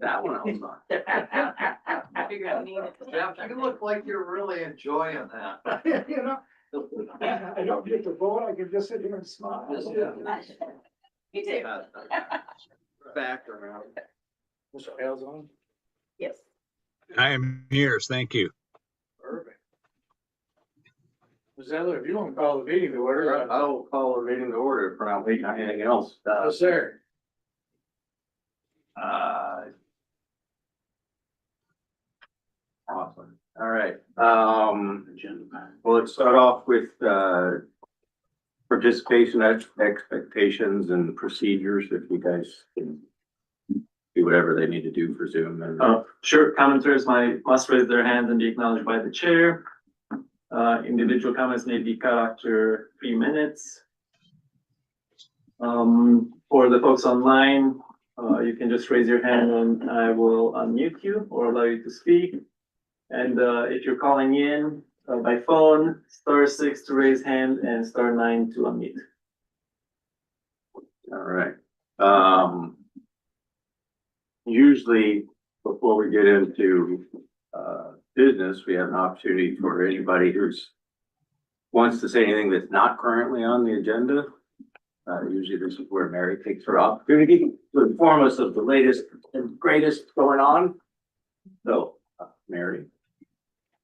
That one I was on. I figured I needed it. Jeff, you look like you're really enjoying that. You know, I don't get to vote, I can just sit here and smile. You too. Back around. Mr. Hale's on. Yes. I am here, thank you. Perfect. Ms. Zeller, if you want to call the meeting to order. I will call the meeting to order if we're not waiting on anything else. Yes, sir. Awesome. All right. Well, let's start off with, participation expectations and procedures, if you guys can do whatever they need to do for Zoom and. Sure, commenters must raise their hands and be acknowledged by the chair. Individual comments may be cut after 3 minutes. For the folks online, you can just raise your hand and I will unmute you or allow you to speak. And if you're calling in by phone, *6 to raise hand and *9 to unmute. All right. Usually before we get into business, we have an opportunity for anybody who's wants to say anything that's not currently on the agenda. Usually this is where Mary takes her opportunity to inform us of the latest and greatest going on. So, Mary.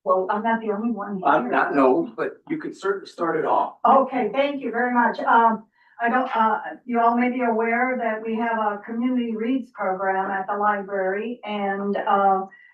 Well, I'm not the only one here. I'm not, no, but you could certainly start it off. Okay, thank you very much. I don't, you all may be aware that we have a community reads program at the library, and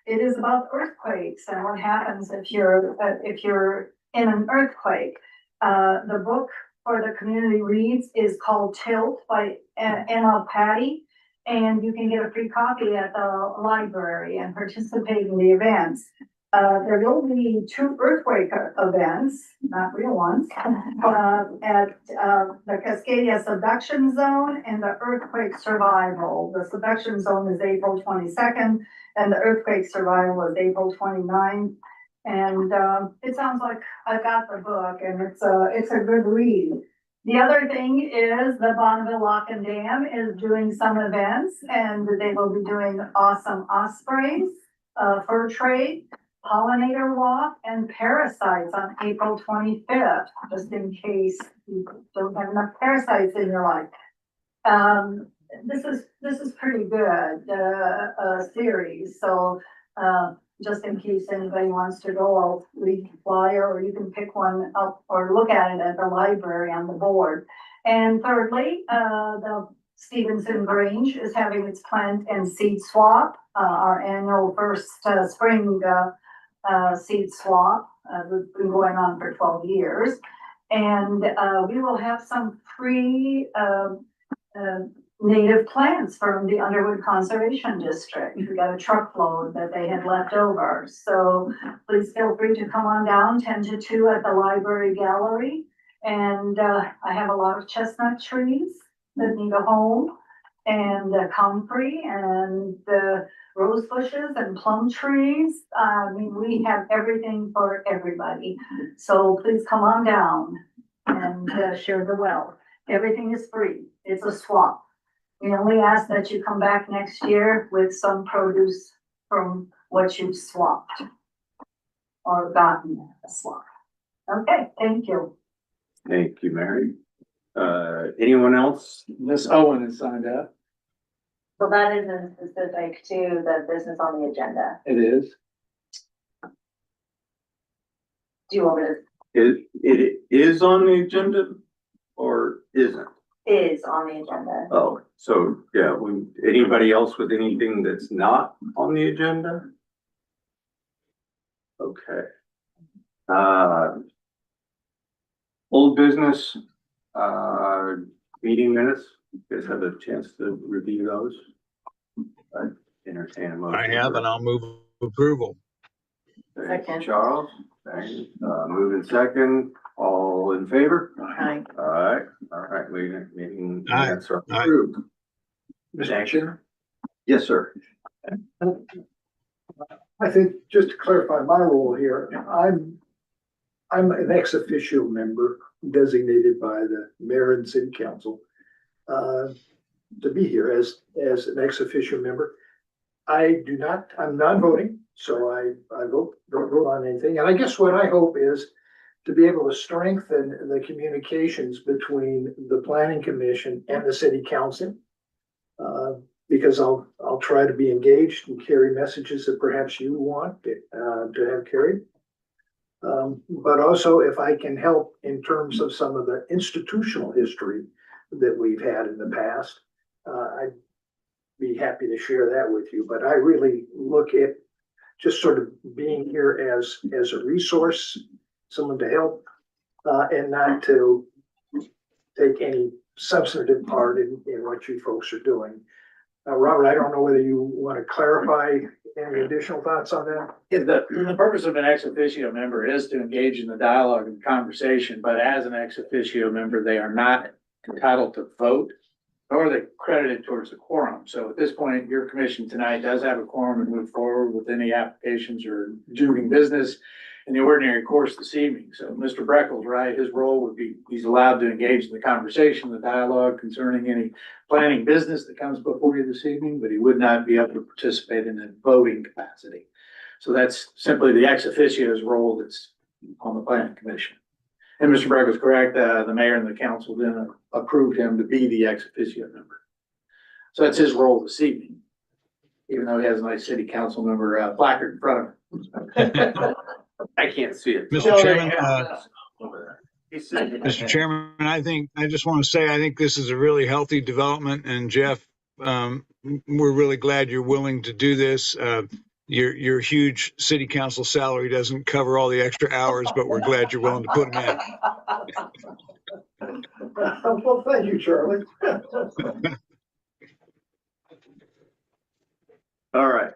it is about earthquakes and what happens if you're in an earthquake. The book for the community reads is called Tilt by N.L. Patty, and you can get a free copy at the library and participate in the events. There will be 2 earthquake events, not real ones, at the Cascadia Subduction Zone and the Earthquake Survival. The Subduction Zone is April 22nd, and the Earthquake Survival is April 29th. And it sounds like I got the book, and it's a good read. The other thing is the Bonneville Lock and Dam is doing some events, and they will be doing awesome ospreys, fur trade, pollinator walk, and parasites on April 25th, just in case you don't have enough parasites in your life. This is pretty good, series. So, just in case anybody wants to go, I'll leave the flyer, or you can pick one up or look at it at the library on the board. And thirdly, the Stevenson Grange is having its plant and seed swap, our annual first spring seed swap. We've been going on for 12 years. And we will have some free native plants from the Underwood Conservation District. We got a truckload that they had left over. So please feel free to come on down 10 to 2 at the library gallery. And I have a lot of chestnut trees that need a home, and comfrey, and rose bushes and plum trees. I mean, we have everything for everybody. So please come on down and share the wealth. Everything is free. It's a swap. We only ask that you come back next year with some produce from what you've swapped or gotten a swap. Okay, thank you. Thank you, Mary. Anyone else? Miss Owen has signed up. Well, that isn't specific to the business on the agenda. It is. Do you want me to? It is on the agenda or isn't? Is on the agenda. Oh, so yeah, anybody else with anything that's not on the agenda? Okay. Old business, meeting minutes. You guys have a chance to review those? I entertain a motion. I have, and I'll move approval. Thank you, Second. Charles, thank you. Moving second, all in favor? Aye. All right, meeting Aye. minutes are Aye. approved. Mr. Chair, Yes, sir. I think just to clarify my role here, I'm an ex officio member designated by the mayor and city council to be here as an ex officio member. I'm non-voting, so don't vote on anything. And I guess what I hope is to be able to strengthen the communications between the planning commission and the city council. Because I'll try to be engaged and carry messages that perhaps you want to have carried. But also if I can help in terms of some of the institutional history that we've had in the past, I'd be happy to share that with you. But I really look at just sort of being here as a resource, someone to help, and not to take any substantive part in what you folks are doing. Robert, I don't know whether you want to clarify any additional thoughts on that? Yeah, the purpose of an ex officio member is to engage in the dialogue and conversation, but as an ex officio member, they are not entitled to vote, nor are they credited towards the quorum. So at this point, your commission tonight does have a quorum and move forward with any applications or doing business in the ordinary course this evening. So Mr. Breckles, right, his role would be, he's allowed to engage in the conversation, the dialogue concerning any planning business that comes before you this evening, but he would not be able to participate in a voting capacity. So that's simply the ex officio's role that's on the planning commission. And Mr. Breckles is correct, the mayor and the council then approved him to be the ex officio member. So that's his role this evening, even though he has a nice city council member placard in front of him. I can't see it. Mr. Chairman, He's sitting in my Mr. hand. Chairman, I just want to say, I think this is a really healthy development, and Jeff, we're really glad you're willing to do this. Your huge city council salary doesn't cover all the extra hours, but we're glad you're willing to put them in. Well, thank you, Charlie. All right,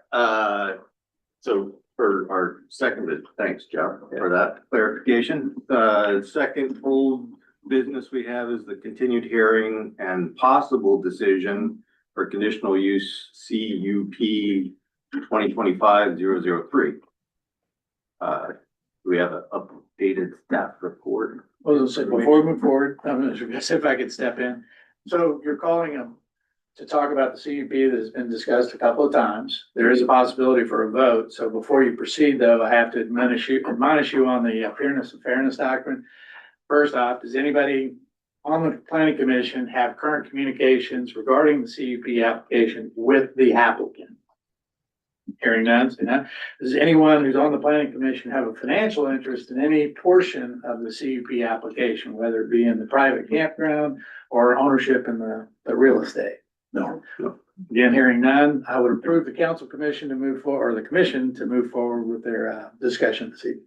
so for our second, thanks, Jeff, for that clarification. Second old business we have is the continued hearing and possible decision for conditional use CUP 2025-003. We have an updated staff report. Well, so before we move forward, I'm gonna see if I could step in. So you're calling him to talk about the CUP that has been discussed a couple of times. There is a possibility for a vote. So before you proceed though, I have to admonish you on the fairness doctrine. First off, does anybody on the planning commission have current communications regarding the CUP application with the applicant? Hearing none, say none. Does anyone who's on the planning commission have a financial interest in any portion of the CUP application, whether it be in the private campground or ownership in the real estate? No. Again, hearing none, I would approve the council commission to move forward, or the commission to move forward with their discussion this evening.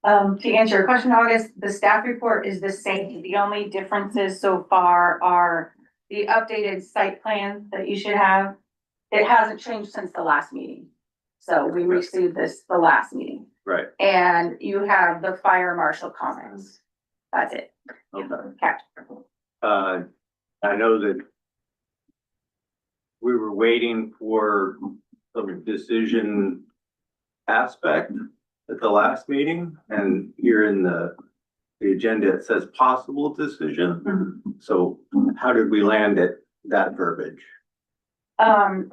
To answer your question, August, the staff report is the same. The only differences so far are the updated site plan that you should have. It hasn't changed since the last meeting. So we received this the last meeting. Right. And you have the fire marshal comments. That's it. Okay. Okay. I know that we were waiting for some decision aspect at the last meeting, and here in the agenda, it says possible decision. Mhm. So how did we land at that verbiage? And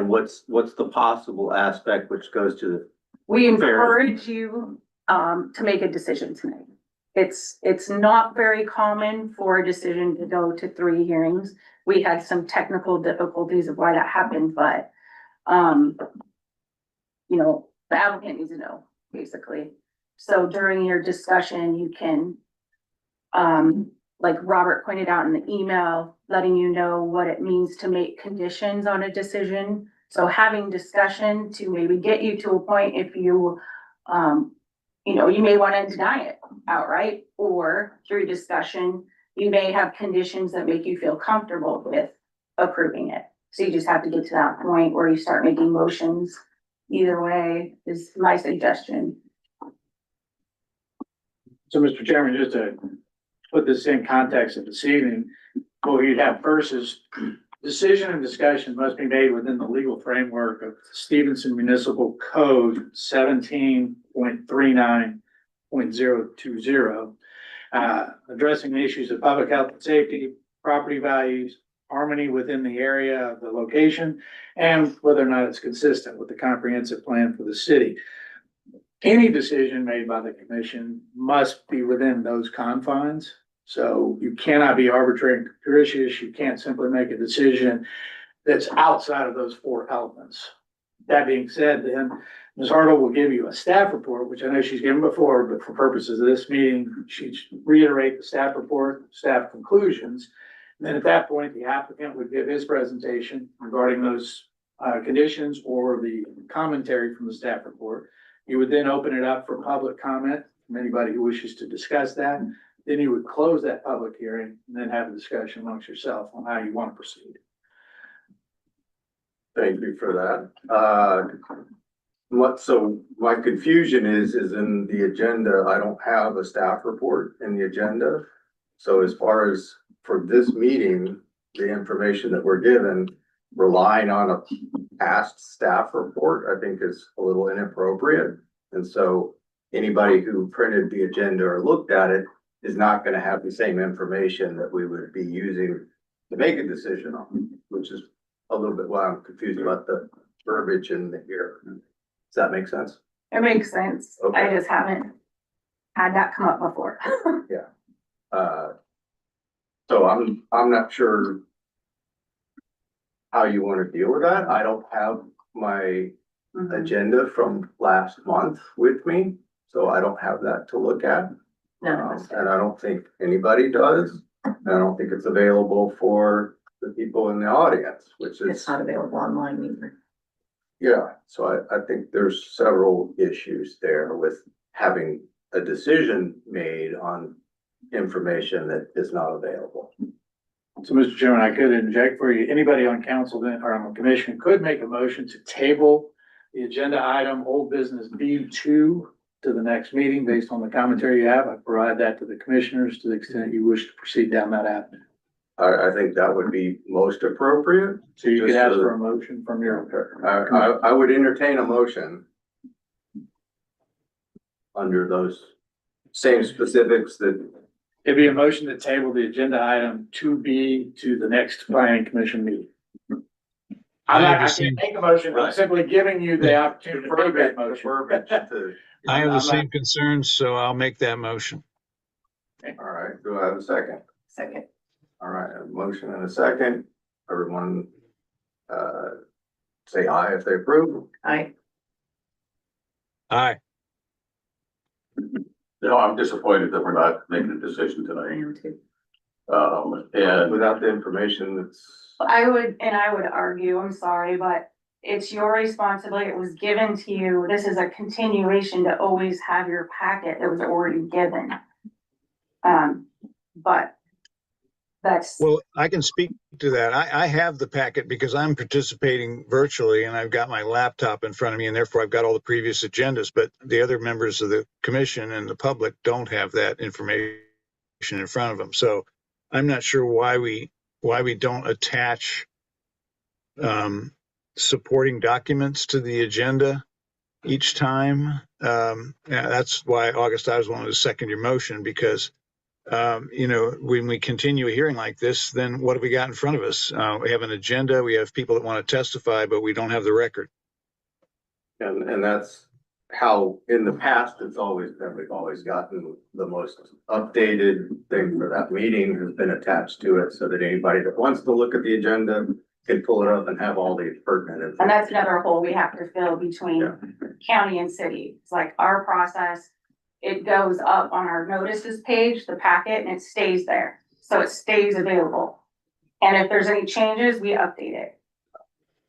what's the possible aspect which goes to the, We encourage you, to make a decision tonight. It's not very common for a decision to go to 3 hearings. We had some technical difficulties of why that happened, but, you know, the applicant needs to know, basically. So during your discussion, you can, like Robert pointed out in the email, letting you know what it means to make conditions on a decision. So having discussion to maybe get you to a point if you, you know, you may want to deny it outright, or through discussion, you may have conditions that make you feel comfortable with approving it. So you just have to get to that point where you start making motions. Either way is my suggestion. So, Mr. Chairman, just to put this in context of this evening, what you'd have first is decision and discussion must be made within the legal framework of Stevenson Municipal Code 17.39.020, addressing the issues of public health and safety, property values, harmony within the area of the location, and whether or not it's consistent with the comprehensive plan for the city. Any decision made by the commission must be within those confines. So you cannot be arbitrary and capricious. You can't simply make a decision that's outside of those four elements. That being said, then Ms. Hartle will give you a staff report, which I know she's given before, but for purposes of this meeting, she'd reiterate the staff report, staff conclusions. And then at that point, the applicant would give his presentation regarding those conditions or the commentary from the staff report. You would then open it up for public comment from anybody who wishes to discuss that. Then you would close that public hearing and then have a discussion amongst yourself on how you want to proceed. Thank you for that. So my confusion is in the agenda, I don't have a staff report in the agenda. So as far as for this meeting, the information that we're given, relying on a past staff report, I think is a little inappropriate. And so anybody who printed the agenda or looked at it is not gonna have the same information that we would be using to make a decision on, which is a little bit why I'm confused about the verbiage in here. Does that make sense? It makes sense. I Okay. just haven't had that come up before. So I'm not sure how you want to deal with that. I don't have my Mhm. agenda from last month with me, so I don't have that to look at. None of us do. And I don't think anybody does. And I don't think it's available for the people in the audience, which It's is, not available online either. yeah. So I think there's several issues there with having a decision made on information that is not available. So, Mr. Chairman, I could interject for you. Anybody on council then, or on the commission could make a motion to table the agenda item, old business B2 to the next meeting based on the commentary you have. I provide that to the commissioners to the extent you wish to proceed down that avenue. I think that would be most appropriate. So you could Just ask so- for a motion from your. I would entertain a motion under those same specifics that, It'd be a motion to table the agenda item 2B to the next planning commission meeting. I can't make a motion, I'm simply giving you the opportunity to make that motion. verbiage to, I have I'm the not- same concerns, so I'll make that motion. all right, do I have a second? Second. All right, a motion and a second. Everyone, say aye if they approve. Aye. Aye. No, I'm disappointed that we're not making a decision I tonight. am too. And Without the information that's, I would argue, I'm sorry, but it's your responsibility. It was given to you. This is a continuation to always have your packet that was already given. But that's, Well, I can speak to that. I have the packet because I'm participating virtually and I've got my laptop in front of me and therefore I've got all the previous agendas, but the other members of the commission and the public don't have that information in front of them. So I'm not sure why we don't attach supporting documents to the agenda each time. Yeah, that's why, August, I was wanting to second your motion because when we continue a hearing like this, then what have we got in front of us? We have an agenda, we have people that want to testify, but we don't have the record. and that's how in the past it's always been. We've always gotten the most updated thing for that meeting has been attached to it so that anybody that wants to look at the agenda can pull it up and have all the pertinent. and that's another hole we have to fill between Yeah. county and city. It's like our process. It goes up on our notices page, the packet, and it stays there. So it stays available. And if there's any changes, we update it.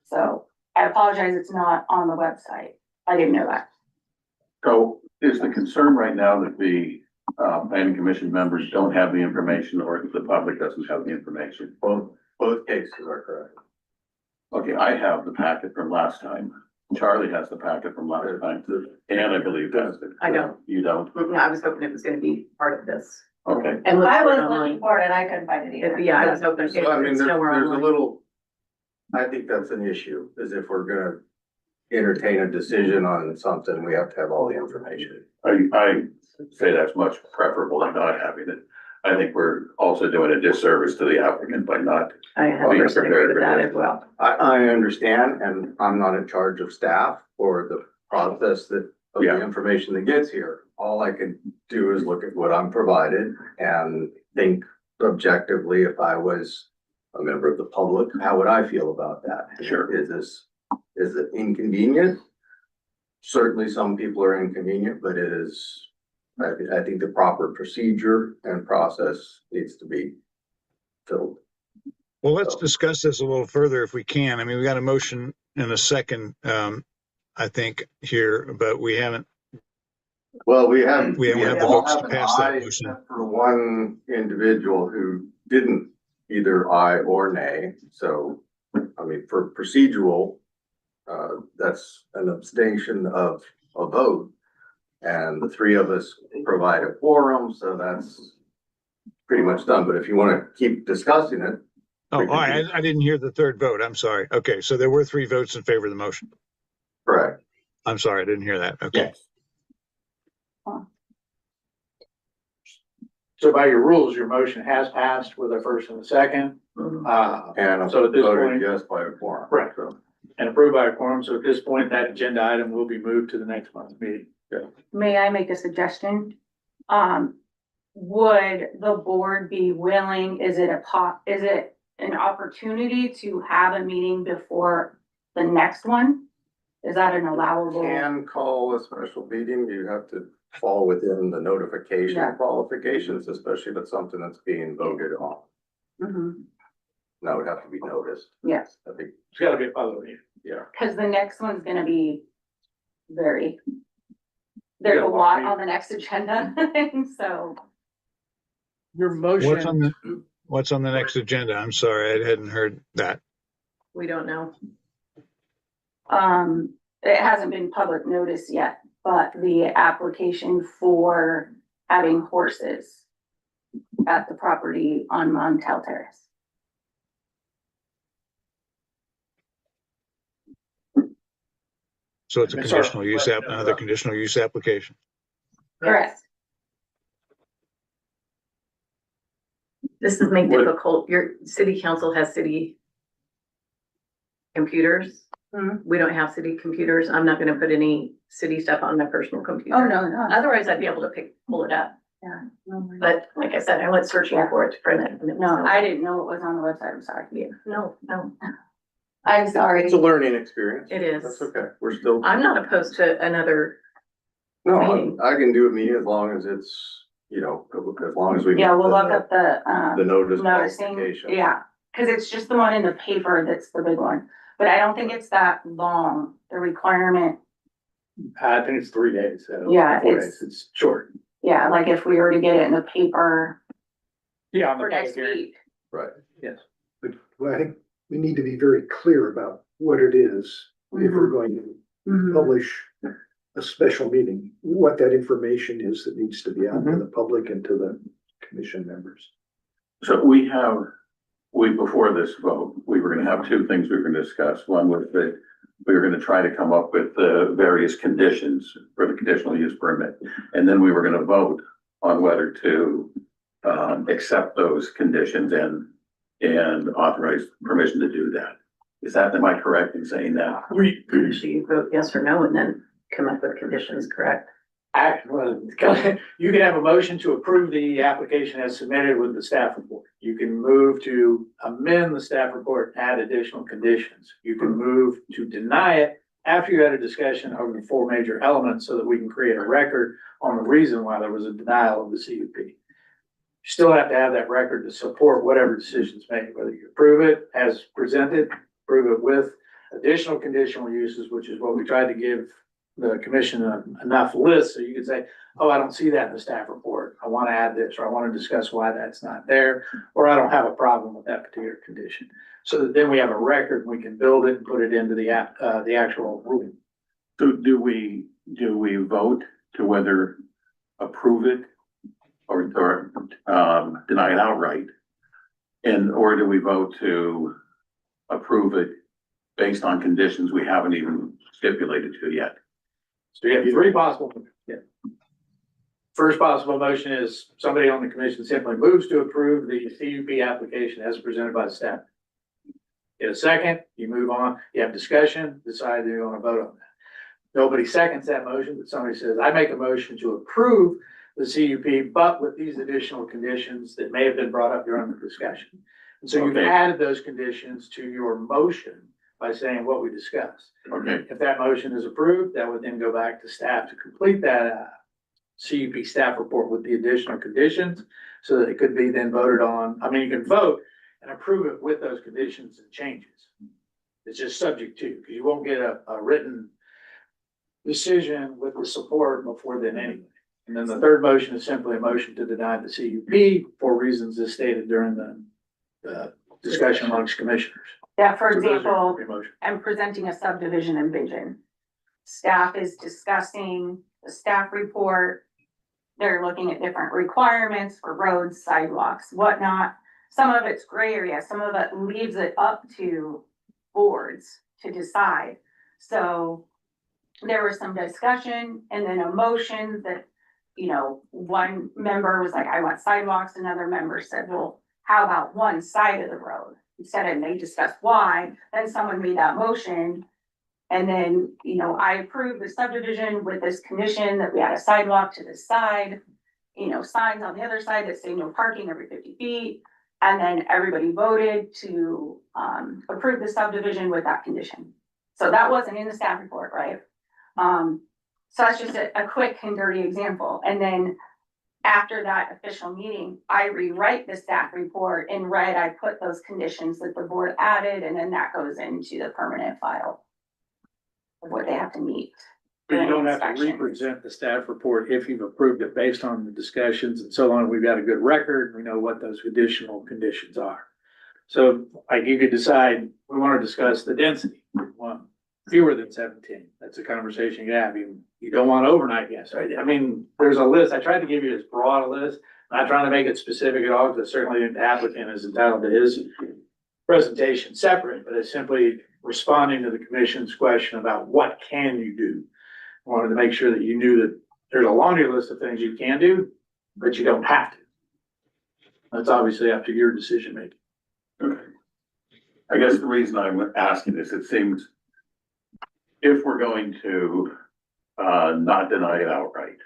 So I apologize, it's not on the website. I didn't know that. so is the concern right now that the planning commission members don't have the information or the public doesn't have the information? Both cases are correct. Okay, I have the packet from last time. Charlie has the packet from last time, and I believe has it. I don't. You don't? I was hoping it was gonna be part of this. Okay, And look I for was it looking online. for it and I couldn't find it either. Yeah, I was hoping So I mean, it's there's nowhere a online. little, I think that's an issue, is if we're gonna entertain a decision on something, we have to have all the information. I say that's much preferable than not having it. I think we're also doing a disservice to the applicant by not. I 100% agree with that as well. I understand, and I'm not in charge of staff or the process of Yeah. the information that gets here. All I can do is look at what I'm provided and think objectively, if I was a member of the public, how would I feel about that? Sure. Is it inconvenient? Certainly some people are inconvenient, but it is, I think the proper procedure and process needs to be filled. Well, let's discuss this a little further if we can. I mean, we got a motion and a second, I think here, but we haven't. Well, we have the all votes to have an pass that aye, motion. except for one individual who didn't either aye or nay. So, I mean, for procedural, that's an abstention of a vote. And the three of us provide a quorum, so that's pretty much done. But if you want to keep discussing it. Oh, I didn't hear the third vote. I'm sorry. Okay, so there were 3 votes in favor of the motion. Correct. I'm sorry, I didn't hear that. Okay. Yes. So by your rules, your motion has passed with a first and a second. Mhm. And So at this voted point- yes by a quorum. Right. So, And approved by a quorum. So at this point, that agenda item will be moved to the next month's meeting. May I make a suggestion? Would the board be willing, is it an opportunity to have a meeting before the next one? Is that an allowable? can call a special meeting. You have to fall within the notification Yeah. qualifications, especially if it's something that's being voted on. Mhm. That would have to be noticed. Yes, I think, It's gotta be a public meeting. yeah. because the next one's gonna be there's Yeah, a well, lot I mean- on the next agenda, so. Your motion. What's on the next agenda? I'm sorry, I hadn't heard that. We don't know. It hasn't been public notice yet, but the application for having horses at the property on Montel Terrace. So it's a Ms. Sarver, conditional use let me know another that. conditional use application. Correct. This is make What- difficult. Your city council has city computers. Mhm. We don't have city computers. I'm not gonna put any city stuff on my personal computer. Oh, no. Otherwise, I'd be able to pull it up. Yeah. But like I said, I went searching for it to print it. and it was No, I didn't know it was on the website. I'm sorry. Yeah, no. I'm sorry. It's a learning experience. It is. That's okay. We're still, I'm not opposed to another, no, meeting. I can do a meeting as long as it's, as long as we. Yeah, meet we'll the- look up the, The notice noticing, qualification. yeah, cause it's just the one in the paper that's the big one. But I don't think it's that long, the requirement. I think it's 3 days. So Yeah, 4 it's- days. It's short. Yeah, like if we were to get it in the paper Yeah. on the for next public hearing. week. Right. Yes. But well, I think we need to be very clear about what it is if we're going to Mhm. publish a special meeting, what that information is that needs to be out to the public and to the commission members. So before this vote, we were gonna have 2 things we were gonna discuss. One was that we were gonna try to come up with various conditions for the conditional use permit. And then we were gonna vote on whether to accept those conditions and authorize permission to do that. Am I correct in saying that? so you vote yes or no and then come up with conditions, correct? You can have a motion to approve the application as submitted with the staff report. You can move to amend the staff report, and add additional conditions. You can move to deny it after you had a discussion over the 4 major elements so that we can create a record on the reason why there was a denial of the CUP. You still have to have that record to support whatever decisions made, whether you approve it as presented, approve it with additional conditional uses, which is what we tried to give the commission enough lists, so you could say, oh, I don't see that in the staff report. I want to add this, or I want to discuss why that's not there, or I don't have a problem with that particular condition. So that then we have a record, and we can build it and put it into the actual rule. So do we vote to whether approve it or deny it outright? Or do we vote to approve it based on conditions we haven't even stipulated to yet? So you have 3 possible. First possible motion is somebody on the commission simply moves to approve the CUP application as presented by the staff. Get a second, you move on, you have discussion, decide you're gonna vote on that. Nobody seconds that motion, but somebody says, I make a motion to approve the CUP, but with these additional conditions that may have been brought up during the discussion. And so you've Okay. added those conditions to your motion by saying what we discussed. Okay, If that motion is approved, that would then go back to staff to complete that CUP staff report with the additional conditions so that it could be then voted on. I mean, you can vote and approve it with those conditions and changes. It's just subject to, because you won't get a written decision with the support before then anyway. And then the third motion is simply a motion to deny the CUP for reasons as stated during the discussion amongst commissioners. Yeah, for So those are example, three motions. I'm presenting a subdivision and vision. Staff is discussing the staff report. They're looking at different requirements for roads, sidewalks, whatnot. Some of it's gray area, some of it leaves it up to boards to decide. So there was some discussion and then a motion that, you know, one member was like, I want sidewalks. Another member said, well, how about one side of the road? Instead, and they discussed why, then someone made that motion. And then, you know, I approved the subdivision with this condition that we had a sidewalk to the side, you know, signs on the other side that say no parking every 50 feet. And then everybody voted to approve the subdivision with that condition. So that wasn't in the staff report, right? So that's just a quick and dirty example. And then after that official meeting, I rewrite the staff report. In red, I put those conditions that the board added, and then that goes into the permanent file of what they have to meet. But you don't have to Inspection. represent the staff report if you've approved it based on the discussions and so on. We've got a good record. We know what those additional conditions are. So like you could decide, we want to discuss the density. We want fewer than 17. That's a conversation you have. You don't want overnight guests, right? I mean, there's a list. I tried to give you as broad a list, not trying to make it specific at all, because certainly the applicant is entitled to his presentation separate, but it's simply responding to the commission's question about what can you do. I wanted to make sure that you knew that there's a laundry list of things you can do, but you don't have to. That's obviously up to your decision making. okay. I guess the reason I'm asking this, it seems if we're going to, not deny it outright,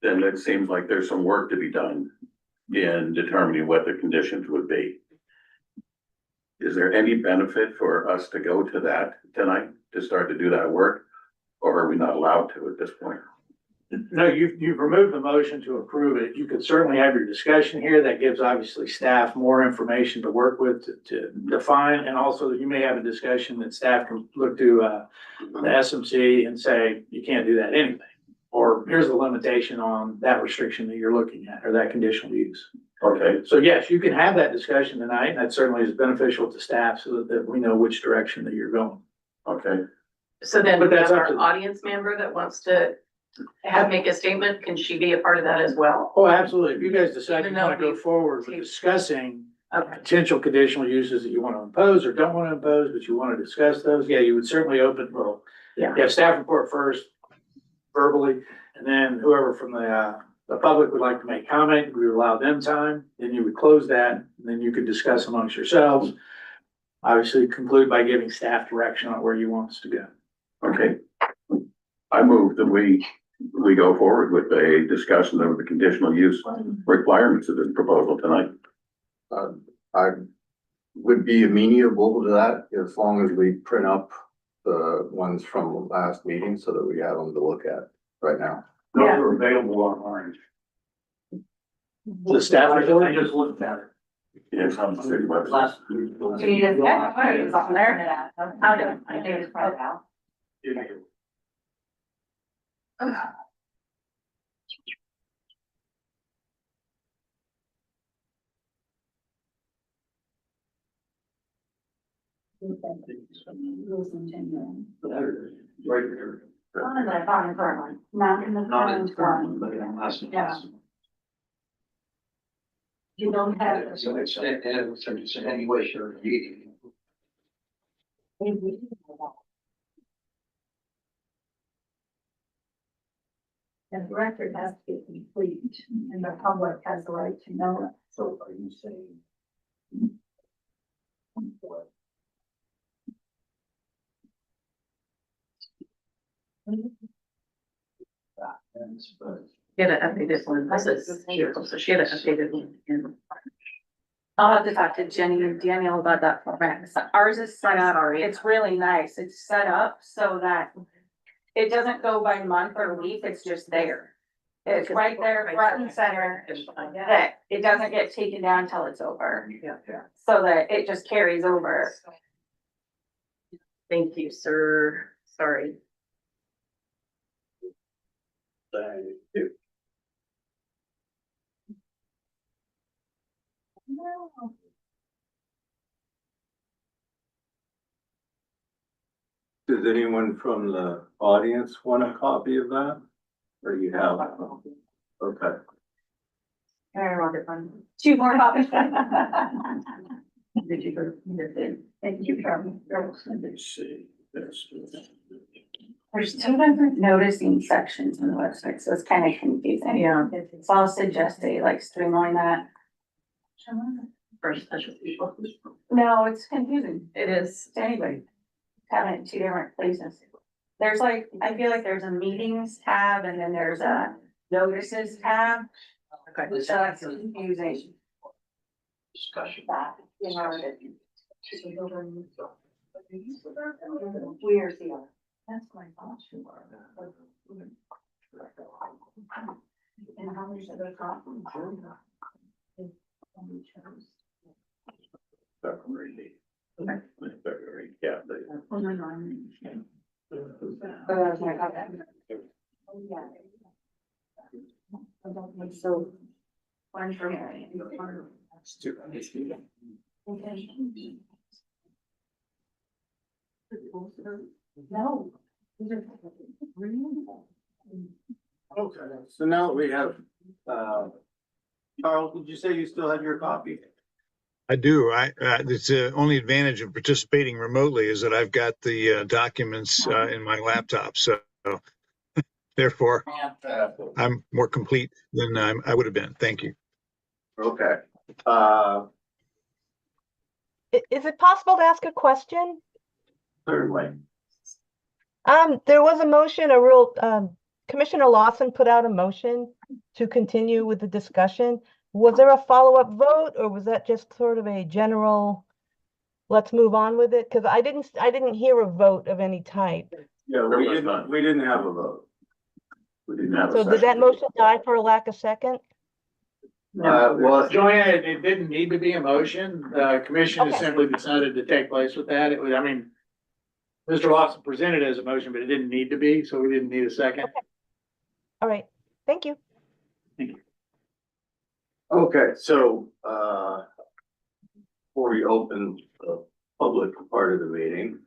then it seems like there's some work to be done in determining what the conditions would be. Is there any benefit for us to go to that tonight, to start to do that work? Or are we not allowed to at this point? No, you've removed the motion to approve it. You could certainly have your discussion here. That gives obviously staff more information to work with to define. And also you may have a discussion that staff can look to, the SMC and say, you can't do that anyway. Or here's the limitation on that restriction that you're looking at, or that conditional use. Okay, So yes, you can have that discussion tonight, and that certainly is beneficial to staff so that we know which direction that you're going. okay. So then But we that's have up to our the- audience member that wants to make a statement. Can she be a part of that as well? Oh, absolutely. If you guys decide you Even though want to go we- forward with discussing Okay. potential conditional uses that you want to impose or don't want to impose, but you want to discuss those, yeah, you would certainly open, well, Yeah. you have staff report first verbally, and then whoever from the public would like to make comment, we would allow them time, then you would close that, and then you could discuss amongst yourselves. Obviously conclude by giving staff direction on where you want us to go. Okay. I move that we go forward with a discussion of the conditional use requirements of this proposal tonight. I would be amenable to that as long as we print up the ones from the last meeting so that we have them to look at right now. Those are available online. The staff report? I just looked at it. Yes, on the city website. Last. So you just, yeah, it's on there. I'll do it. I think it's probably out. Right there. Not in the current one, not in the current one. Yeah. You don't have. And the record has to be complete, and the public has the right to know it. So are you saying? Get an updated one. This is, so she had an updated one in. I'll have to talk to Jenny and Daniel about that format. So ours is set up, it's really nice. It's set up so that it doesn't go by month or week, it's just there. It's right there, front and center, that it doesn't get taken down till it's over, Yeah. so that it just carries over. Thank you, sir. Sorry. Thank you. Does anyone from the audience want a copy of that? Or you have? Okay. Two more copies. Did you go? Thank you, Carmen. Let's see. There's two different noticing sections on the website, so it's kind of confusing. Yeah. So I'll suggest they like streamline that. For special people. No, it's confusing It is. to anybody. Having it in two different places. There's like, I feel like there's a meetings tab and then there's a notices tab. Okay. So that's confusing. Discussion. You know, We're here. that's my thoughts. And how many other copies? February. February, yeah. So. One for Mary. No. Okay, so now we have, Charles, did you say you still have your copy? I do. It's the only advantage of participating remotely is that I've got the documents in my laptop. So therefore, I'm more complete than I would have been. Thank you. Okay, Is it possible to ask a question? certainly. There was a motion, Commissioner Lawson put out a motion to continue with the discussion. Was there a follow-up vote or was that just sort of a general, let's move on with it? Because I didn't hear a vote of any type. Yeah, we didn't have a vote. We didn't have a So did that second. motion die for a lack of second? Well, Joanne, it didn't need to be a motion. The commission has Okay. simply decided to take place with that. It was, I mean, Mr. Lawson presented it as a motion, but it didn't need to be, so we didn't need a second. All right, thank you. okay, so, before we open the public part of the meeting,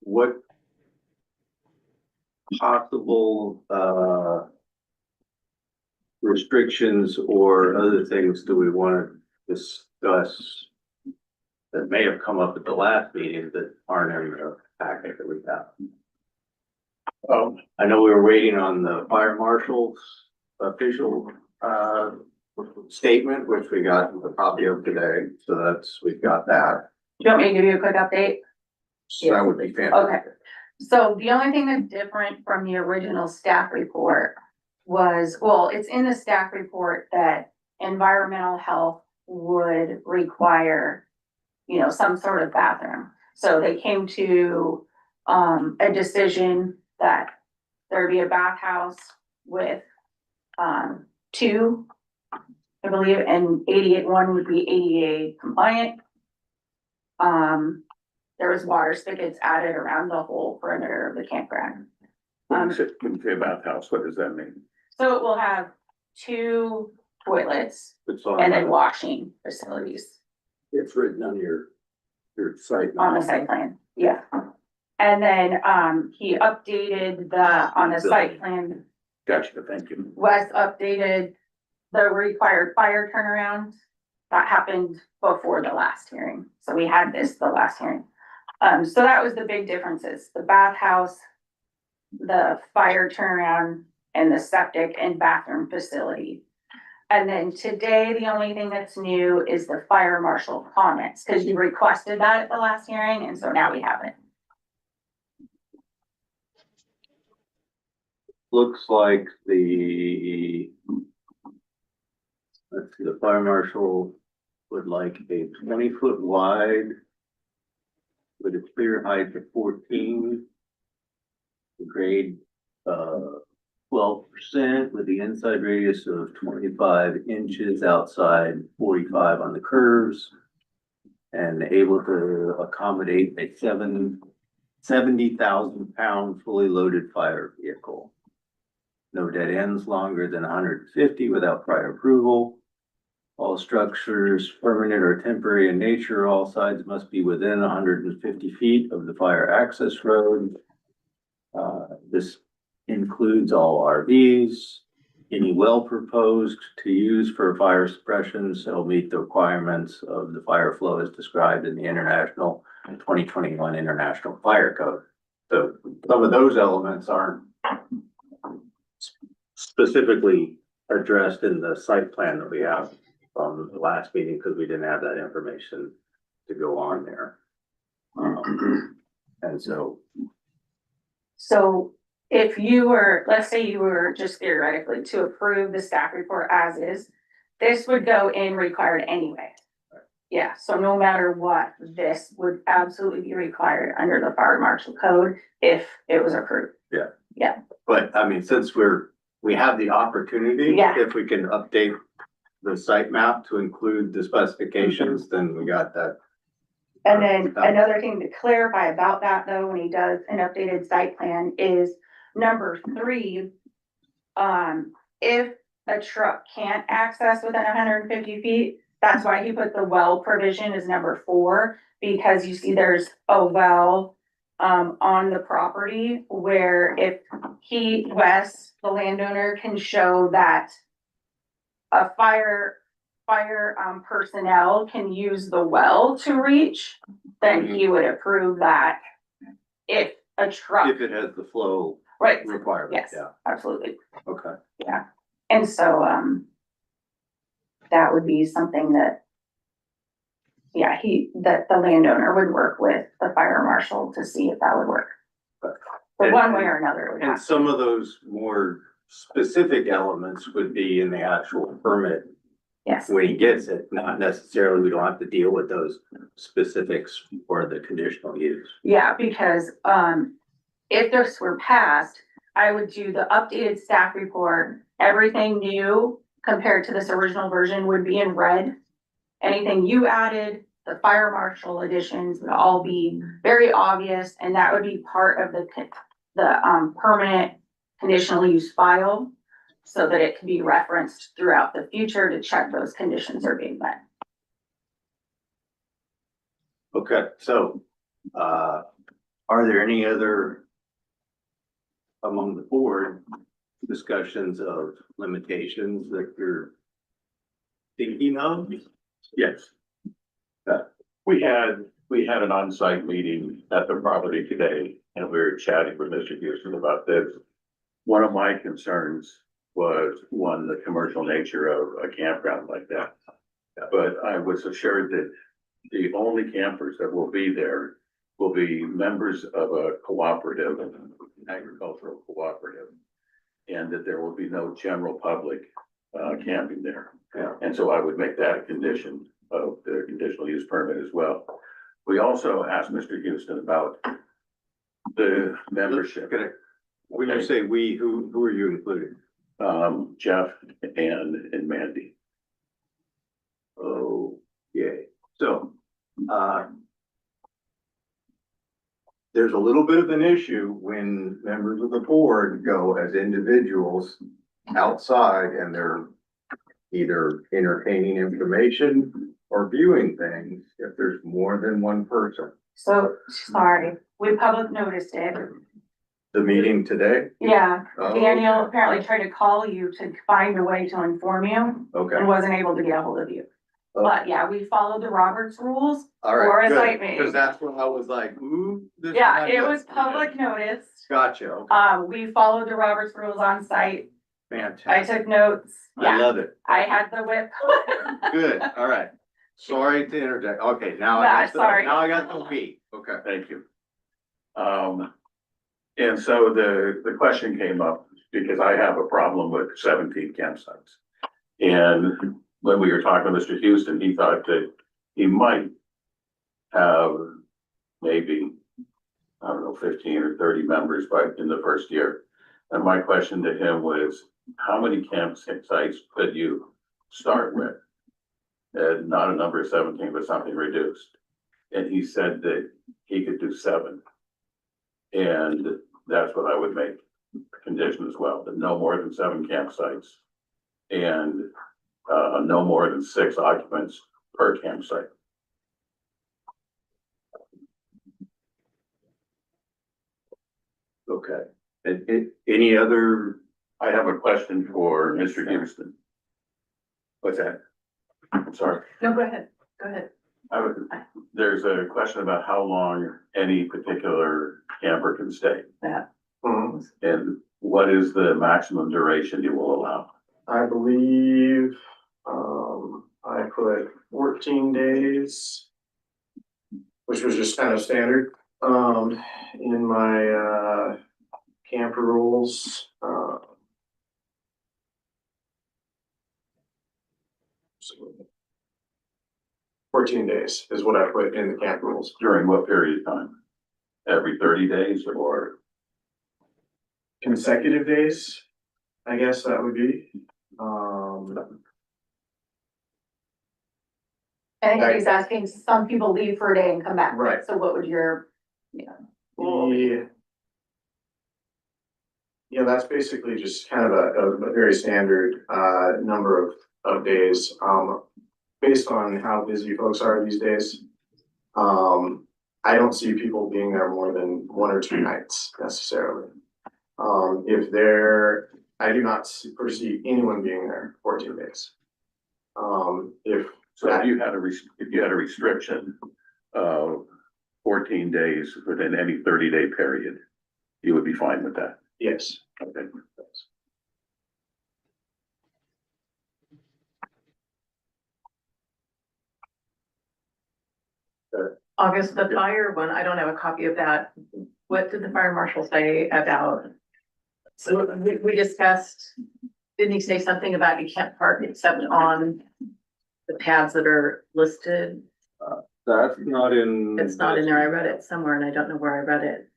what possible, restrictions or other things do we want to discuss that may have come up at the last meeting that aren't in the packet that we have? I know we were waiting on the fire marshal's official, statement, which we got a copy of today, so we've got that. Do you want me to give you a quick update? So that would be fantastic. So the only thing that's different from the original staff report was, well, it's in the staff report that environmental health would require, you know, some sort of bathroom. So they came to, a decision that there'd be a bathhouse with, two, I believe, and 88, one would be ADA compliant. There was water spigots added around the whole perimeter of the campground. When you say bathhouse, what does that mean? So it will have two toilets It's on, and then washing facilities It's written on your site. on the site plan, yeah. And then, he updated on the site plan, Gotcha, thank you. Wes updated the required fire turnaround. That happened before the last hearing, so we had this the last hearing. So that was the big differences, the bathhouse the fire turnaround, and the septic and bathroom facility. And then today, the only thing that's new is the fire marshal comments, because you requested that at the last hearing, and so now we have it. Looks like let's see, the fire marshal would like a 20-foot wide with a clear height of 14, grade 12% with the inside radius of 25 inches, outside 45 on the curves, and able to accommodate a 70,000 pound fully loaded fire vehicle. No dead ends longer than 150 without prior approval. All structures, permanent or temporary in nature, all sides must be within 150 feet of the fire access road. This includes all RVs. Any well proposed to use for fire suppression shall meet the requirements of the fire flow as described in the 2021 International Fire Code. So some of those elements aren't specifically addressed in the site plan that we have from the last meeting because we didn't have that information to go on there. And so if you were, let's say you were just theoretically to approve the staff report as is, this would go in required anyway. Yeah, so no matter what, this would absolutely be required under the fire marshal code if it was approved. Yeah. But I mean, since we have the opportunity, Yeah. if we can update the site map to include the specifications, then we got that. And then another thing to clarify about that though, when he does an updated site plan is number 3. If a truck can't access within 150 feet, that's why he put the well provision as number 4, because you see there's a well on the property where if Wes, the landowner, can show that a fire personnel can use the well to reach, then he would approve that. If a truck, If it has the flow right, requirement, yes, yeah, absolutely, okay. yeah. And so, that would be something that, yeah, that the landowner would work with the fire marshal to see if that would work. But one way or another, it would And have to. some of those more specific elements would be in the actual permit Yes, when he gets it, not necessarily, we don't have to deal with those specifics for the conditional use. yeah, because, if this were passed, I would do the updated staff report. Everything new compared to this original version would be in red. Anything you added, the fire marshal additions would all be very obvious, and that would be part of the permanent conditional use file, so that it can be referenced throughout the future to check those conditions are being met. Okay, so, are there any other among the board discussions of limitations that you're thinking of? Yes. We had an on-site meeting at the property today, and we were chatting with Mr. Houston about this. One of my concerns was, one, the commercial nature of a campground like that. But I was assured that the only campers that will be there will be members of a cooperative, agricultural cooperative, and that there will be no general public camping there. Yeah. And so I would make that a condition of the conditional use permit as well. We also asked Mr. Houston about the membership. When you say we, who are you including? Jeff and Mandy. Oh, yay. So, there's a little bit of an issue when members of the board go as individuals outside and they're either entertaining information or viewing things if there's more than one person. So, sorry, we public noticed it. The meeting today? Yeah, Oh, Daniel apparently tried to call you to find a way to inform you okay, and wasn't able to get a hold of you. But yeah, we followed the Roberts rules. All for right, a good, site meeting. because that's when I was like, ooh. this is Yeah, not it good. was public notice. Gotcha, okay, We followed the Roberts rules on site. I fantastic. took notes. I Yeah, love it. I had the whip. Good, all right. Sorry to interject. Okay, now Nah, I got sorry. now I got the we. Okay. Thank you. And so the question came up because I have a problem with 17 campsites. And when we were talking to Mr. Houston, he thought that he might have maybe, I don't know, 15 or 30 members in the first year. And my question to him was, how many campsites could you start with? And not a number 17, but something reduced. And he said that he could do 7. And that's what I would make a condition as well, that no more than 7 campsites. And no more than 6 occupants per campsite. Okay. And any other, I have a question for Mr. Houston. what's that? I'm sorry. No, go ahead, go ahead. There's a question about how long any particular camper can stay. And what is the maximum duration you will allow? I believe, I put 14 days, which was just kind of standard, in my, camper rules. 14 days is what I put in the camp rules. During what period of time? Every 30 days or? Consecutive days, I guess that would be. I think he's asking, some people leave for a day and come back. Right. So what would your, rule be? Yeah, that's basically just kind of a very standard, number of days, based on how busy folks are these days. I don't see people being there more than 1 or 2 nights necessarily. I do not foresee anyone being there 14 days. So if you had a restriction of 14 days within any 30-day period, you would be fine with that? Yes. Okay. August, the fire one, I don't have a copy of that. What did the fire marshal say about? So we discussed, didn't he say something about you can't park except on the pads that are listed? That's not in. It's not in there. I read it somewhere and I don't know where I read it.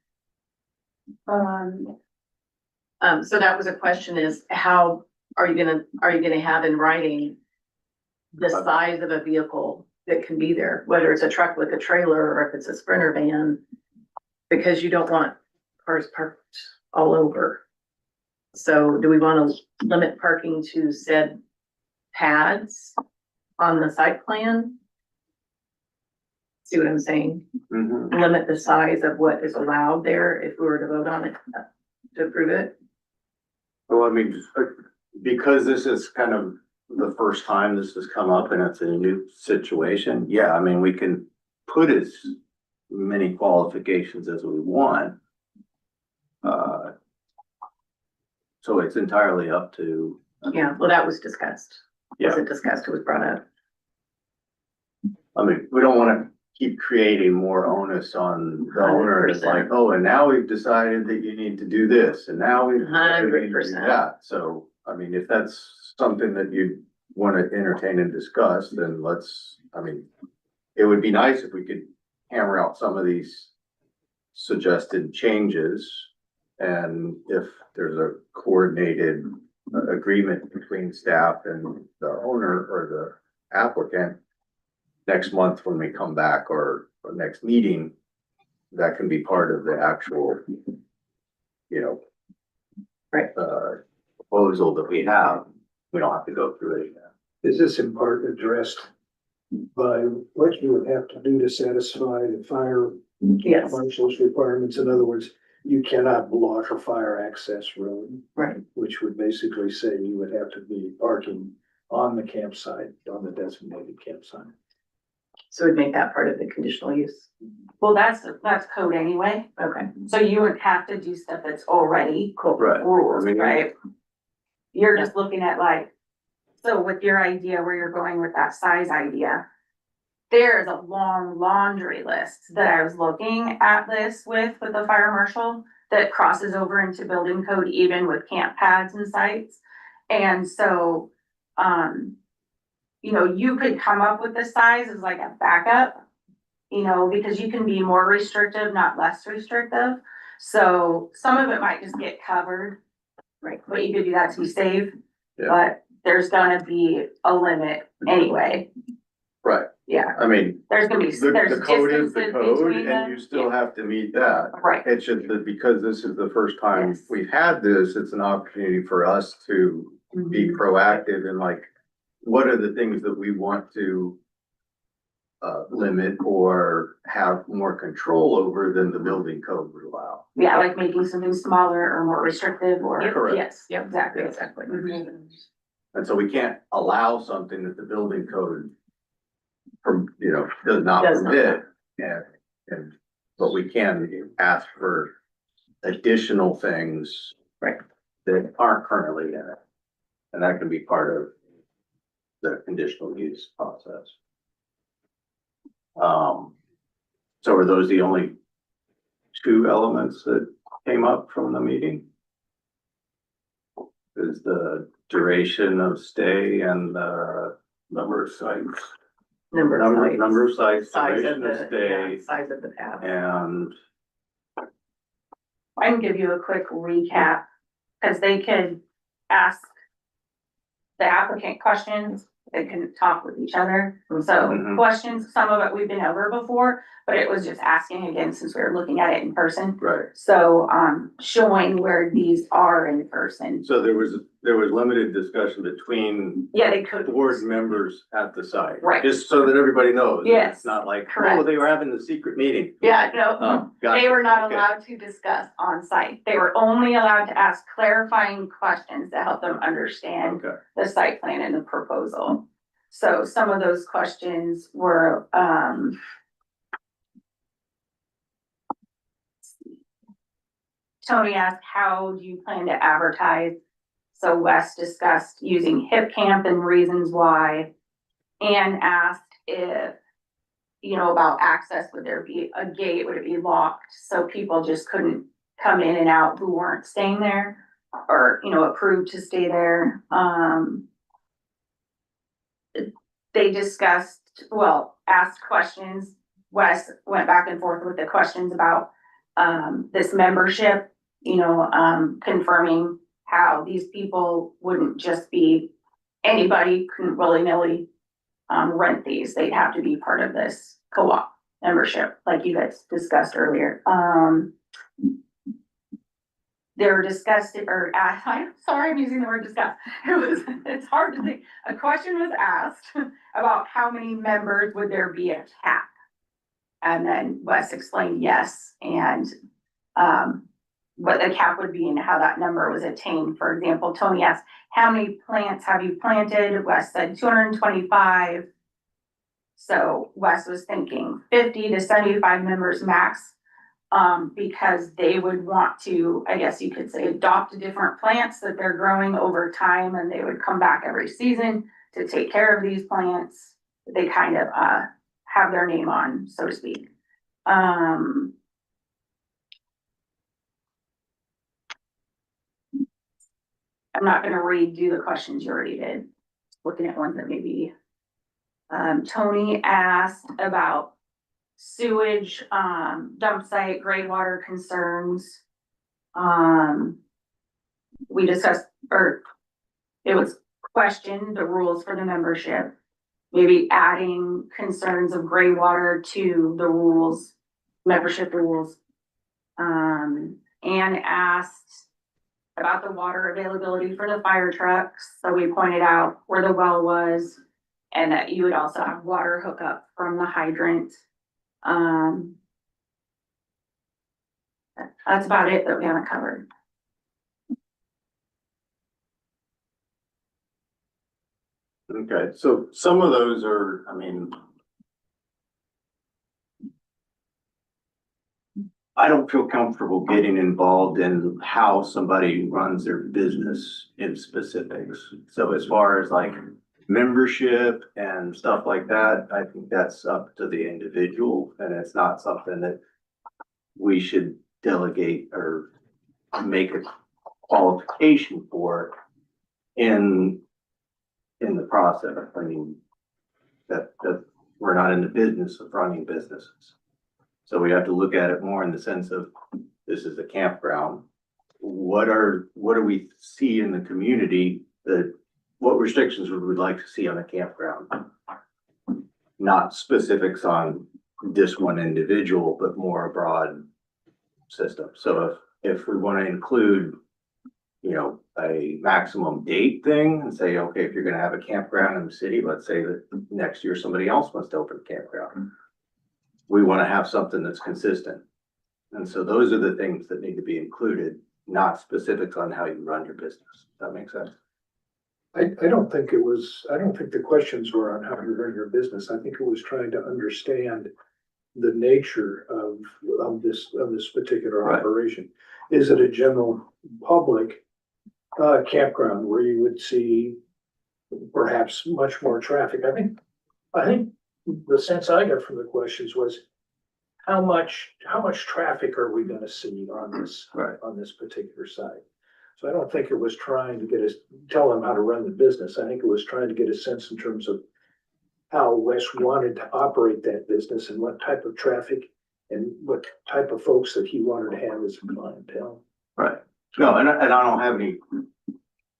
So that was a question, is how are you gonna have in writing the size of a vehicle that can be there, whether it's a truck with a trailer or if it's a Sprinter van, because you don't want cars parked all over. So do we want to limit parking to said pads on the site plan? See what I'm saying? Mhm. Limit the size of what is allowed there if we were to vote on it, to approve it? Well, I mean, because this is kind of the first time this has come up and it's a new situation, yeah, I mean, we can put as many qualifications as we want. So it's entirely up to. Yeah, well, that was discussed. Yeah. Was it discussed? It was brought up. I mean, we don't wanna keep creating more onus on the owner. It's like, oh, and now we've decided that you need to do this, and now we've. decided we need to do 100%. that. So, I mean, if that's something that you wanna entertain and discuss, then it would be nice if we could hammer out some of these suggested changes. And if there's a coordinated agreement between staff and the owner or the applicant, next month when we come back or next meeting, that can be part of the actual, Right. proposal that we have. We don't have to go through it again. Is this in part addressed by what you would have to do to satisfy the fire Yes, marshal's requirements? In other words, you cannot block a fire access road, right. which would basically say you would have to be parking on the campsite, on the designated campsite. So we'd make that part of the conditional use. Well, that's code anyway, Okay. so you wouldn't have to do stuff that's already Right. rules, I mean, right? You're just looking at like, so with your idea, where you're going with that size idea, there's a long laundry list that I was looking at this with the fire marshal that crosses over into building code even with camp pads and sites. And so, you know, you could come up with the size as like a backup, you know, because you can be more restrictive, not less restrictive. So some of it might just get covered, right? But you could do that to be safe. Yeah. But there's gonna be a limit anyway. Right, Yeah, I mean, there's gonna be, there's the code is the distances code between and you still have to meet that. Right, It's just that because this is the first time Yes. we've had this, it's an opportunity for us to be proactive and like, what are the things that we want to limit or have more control over than the building code would allow? yeah, like making something smaller or more restrictive or, Correct. yes, Yep. exactly. Exactly. Mhm. And so we can't allow something that the building code does not Does not. permit. But we can ask for additional things. Right. That aren't currently in it. And that can be part of the conditional use process. So are those the only two elements that came up from the meeting? Is the duration of stay and the number of sites? Number of sites. Number of sites, Size of duration of the, stay, yeah, size of the path. and I can give you a quick recap, because they could ask the applicant questions, they can talk with each other. So Mhm. questions, some of it we've been over before, but it was just asking again since we were looking at it in person. right. So, showing where these are in person. So there was limited discussion between Yeah, they could. board members at the site. Right. Just so that everybody knows. Yes, It's not like, oh, correct. they were having the secret meeting. Yeah, no, Oh, gotcha. they were not Okay. allowed to discuss on site. They were only allowed to ask clarifying questions to help them understand Okay, the site plan and the proposal. So some of those questions were, Tony asked, how do you plan to advertise? So Wes discussed using hip camp and reasons why. Ann asked if, you know, about access, would there be a gate, would it be locked? So people just couldn't come in and out who weren't staying there or, you know, approved to stay there. They discussed, well, asked questions. Wes went back and forth with the questions about, this membership, you know, confirming how these people wouldn't just be, anybody couldn't willy-nilly rent these, they'd have to be part of this co-op membership, like you guys discussed earlier. They were discussed, or I'm sorry, I'm using the word discuss. It's hard to think. A question was asked about how many members would there be a cap? And then Wes explained yes, and what the cap would be and how that number was attained. For example, Tony asked, how many plants have you planted? Wes said 225. So Wes was thinking 50 to 75 members max, because they would want to, I guess you could say, adopt different plants that they're growing over time, and they would come back every season to take care of these plants. They kind of have their name on, so to speak. I'm not gonna redo the questions you already did. Looking at ones that maybe. Tony asked about sewage, dump site, gray water concerns. We discussed, or it was questioned, the rules for the membership. Maybe adding concerns of gray water to the rules, membership rules. And asked about the water availability for the fire trucks. So we pointed out where the well was and that you would also have water hookup from the hydrant. That's about it that we haven't covered. Okay, so some of those are, I mean, I don't feel comfortable getting involved in how somebody runs their business in specifics. So as far as like membership and stuff like that, I think that's up to the individual, and it's not something that we should delegate or make a qualification for in the process. I mean, that we're not in the business of running businesses. So we have to look at it more in the sense of, this is a campground. What do we see in the community that, what restrictions would we like to see on a campground? Not specifics on this one individual, but more a broad system. So if we want to include, you know, a maximum date thing and say, okay, if you're gonna have a campground in the city, let's say that next year somebody else wants to open a campground. We want to have something that's consistent. And so those are the things that need to be included, not specifics on how you run your business. Does that make sense? I don't think the questions were on how you run your business. I think it was trying to understand the nature of this particular Right. operation. Is it a general public campground where you would see perhaps much more traffic? I think the sense I got from the questions was how much traffic are we gonna see on this, Right. on this particular site? So I don't think it was trying to tell them how to run the business. I think it was trying to get a sense in terms of how Wes wanted to operate that business and what type of traffic and what type of folks that he wanted to have as a clientele. Right. No, and I don't have any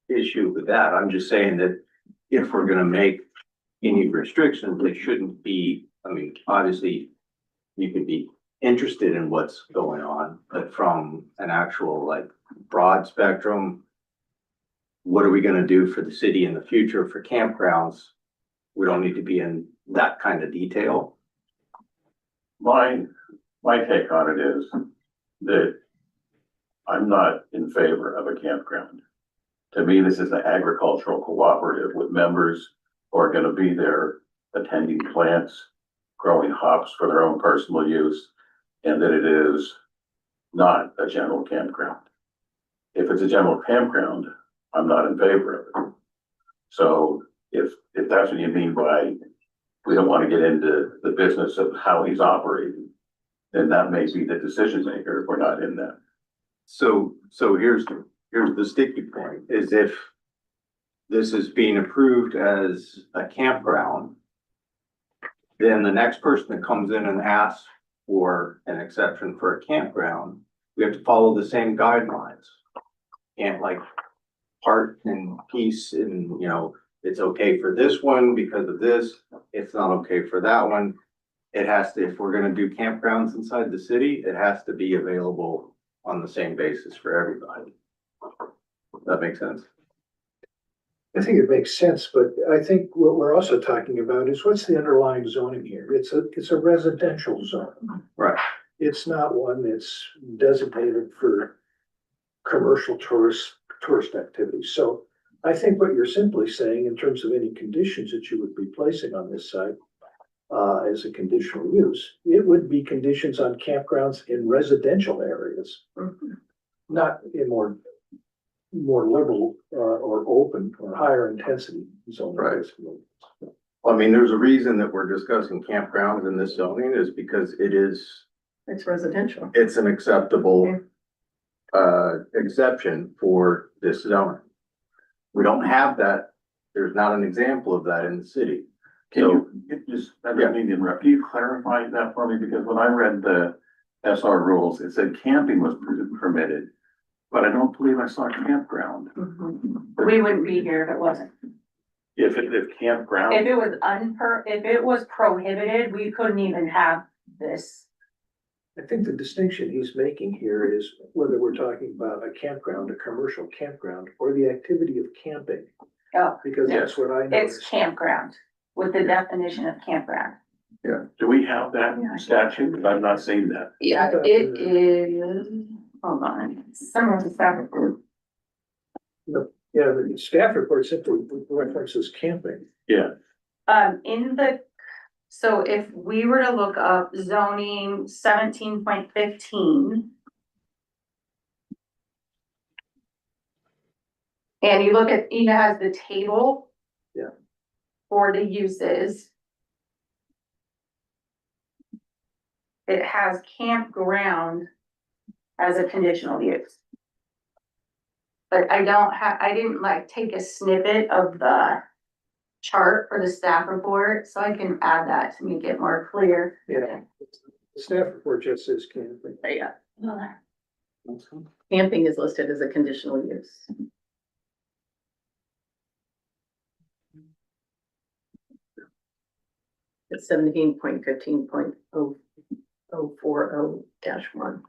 issue with that. I'm just saying that if we're gonna make any restrictions, they shouldn't be, I mean, obviously you could be interested in what's going on, but from an actual like broad spectrum, what are we gonna do for the city in the future for campgrounds? We don't need to be in that kind of detail. My take on it is that I'm not in favor of a campground. To me, this is an agricultural cooperative with members who are gonna be there attending plants, growing hops for their own personal use, and that it is not a general campground. If it's a general campground, I'm not in favor of it. So if that's what you mean by we don't want to get into the business of how he's operating, then that may be the decision maker if we're not in that. So here's the sticky point, is if this is being approved as a campground, then the next person that comes in and asks for an exception for a campground, we have to follow the same guidelines. Can't like part and piece and, you know, it's okay for this one because of this, it's not okay for that one. It has to, if we're gonna do campgrounds inside the city, it has to be available on the same basis for everybody. Does that make sense? I think it makes sense, but I think what we're also talking about is what's the underlying zoning here? It's a residential zone. Right. It's not one that's designated for commercial tourist activities. So I think what you're simply saying in terms of any conditions that you would be placing on this site as a conditional use, it would be conditions on campgrounds in residential areas, not in more liberal or open or higher intensity zone. Right. Well, I mean, there's a reason that we're discussing campgrounds in this zoning is because It's residential. it's an acceptable exception for this zoning. We don't have that. There's not an example of that in the city. Can So, you just, I don't mean to interrupt, can you clarify that for me? Because when I read the SR rules, it said camping was permitted, but I don't believe I saw campground. We wouldn't be here if it wasn't. If campground. If it was prohibited, we couldn't even have this. I think the distinction he's making here is whether we're talking about a campground, a commercial campground, or the activity of camping. Oh, Because that's what I it's noticed. campground with the definition of campground. Yeah, do we have that statute? Because I've not seen that. Yeah, it is, hold on, some of the stuff. Yeah, the staff report simply references camping. Yeah, So if we were to look up zoning 17.15. And you look at, it has the table. Yeah. For the uses. It has campground as a conditional use. But I didn't like take a snippet of the chart for the staff report, so I can add that to make it more clear. Yeah. The staff report just says camping. Yeah. Camping is listed as a conditional use. It's 17.15.040-1.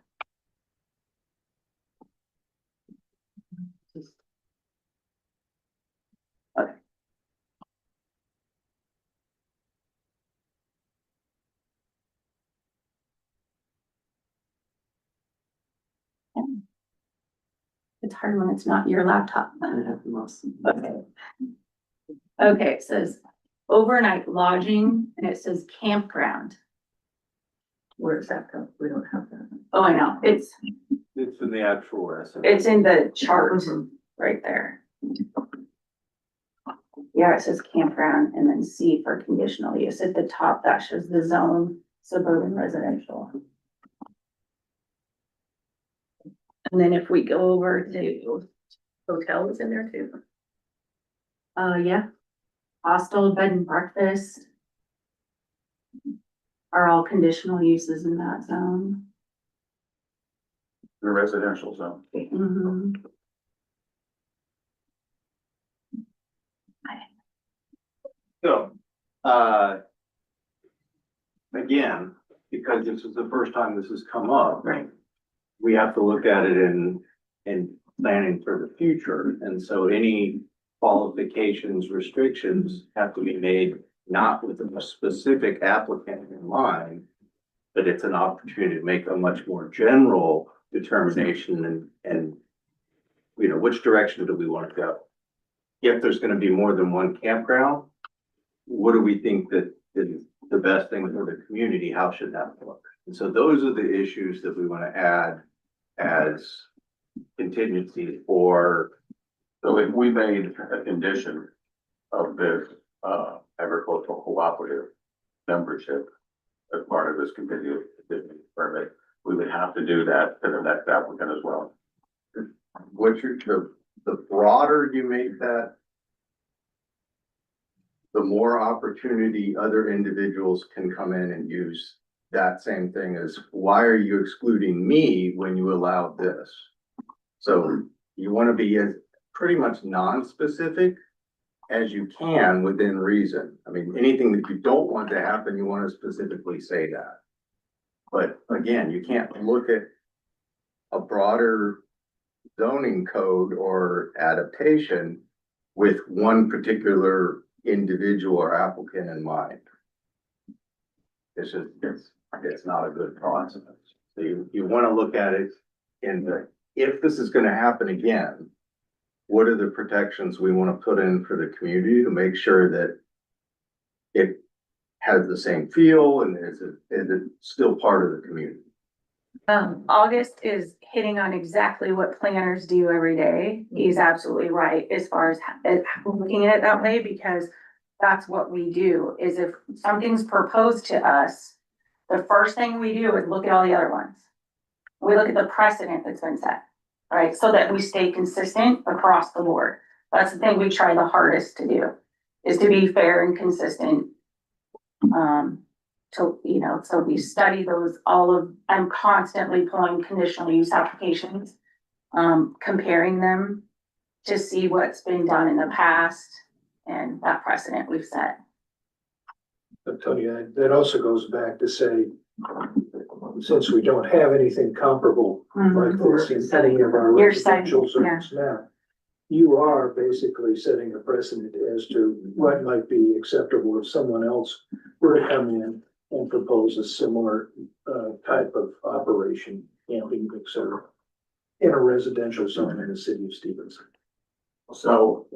It's hard when it's not your laptop. Okay. Okay, it says overnight lodging and it says campground. Where does that go? We don't have that. Oh, I know, it's It's in the actual estimate. in the chart right there. Yeah, it says campground and then C for conditional use. At the top, that shows the zone, suburban residential. And then if we go over to, Hotel is in there too. yeah, hostel, bed and breakfast are all conditional uses in that zone. the residential zone. Mhm. So, again, because this is the first time this has come up. Right. We have to look at it in planning for the future. And so any qualifications, restrictions have to be made not with a specific applicant in mind, but it's an opportunity to make a much more general determination and you know, which direction do we want to go? If there's going to be more than one campground, what do we think that is the best thing for the community? How should that look? And so those are the issues that we want to add as contingencies for. So if we made a condition of this, agricultural cooperative membership as part of this continuous permit, we would have to do that to the next applicant as well. What's the broader you make that, the more opportunity other individuals can come in and use that same thing as, why are you excluding me when you allow this? So you want to be as pretty much non-specific as you can within reason. I mean, anything that you don't want to happen, you want to specifically say that. But again, you can't look at a broader zoning code or adaptation with one particular individual or applicant in mind. It's just, it's not a good process. So you want to look at it in the, if this is going to happen again, what are the protections we want to put in for the community to make sure that it has the same feel and is it still part of the community? August is hitting on exactly what planners do every day. He's absolutely right as far as looking at it that way, because that's what we do, is if something's proposed to us, the first thing we do is look at all the other ones. We look at the precedent that's been set, right? So that we stay consistent across the board. That's the thing we try the hardest to do, is to be fair and consistent. So we study those, I'm constantly pulling conditional use applications, comparing them to see what's been done in the past and that precedent we've set. But Tony, that also goes back to say, since we don't have anything comparable like this in any of our You're residential setting, zones now, you are basically setting a precedent as to what might be acceptable if someone else were to come in and propose a similar type of operation, camping, et cetera, in a residential zone in the city of Stevenson. So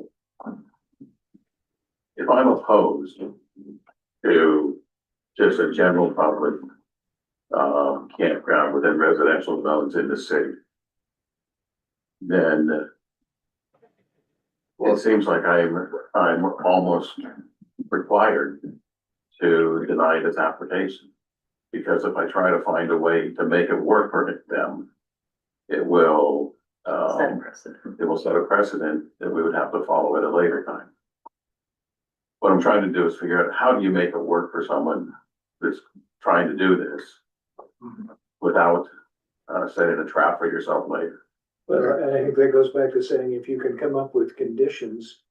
if I'm opposed to just a general public campground within residential zones in the city, then it seems like I'm almost required to deny this application. Because if I try to find a way to make it work for them, it will, Set a precedent. it will set a precedent that we would have to follow at a later time. What I'm trying to do is figure out how do you make it work for someone that's trying to do this without setting a trap for yourself later. But I think that goes back to saying if you can come up with conditions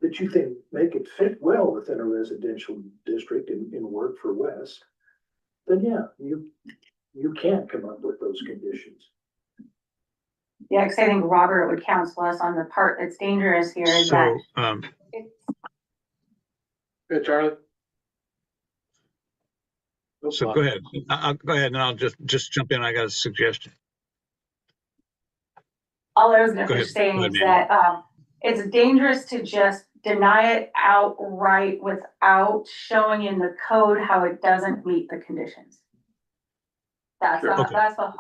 that you think make it fit well within a residential district and work for Wes, then yeah, you can come up with those conditions. Yeah, because I think Robert would counsel us on the part that's dangerous here is that So, it's Good, Charlie? so go ahead. I'll go ahead and I'll just jump in. I got a suggestion. all I was gonna Go ahead. finish saying Go ahead, is Mandy. that, it's dangerous to just deny it outright without showing in the code how it doesn't meet the conditions. That's Sure. Okay. that's the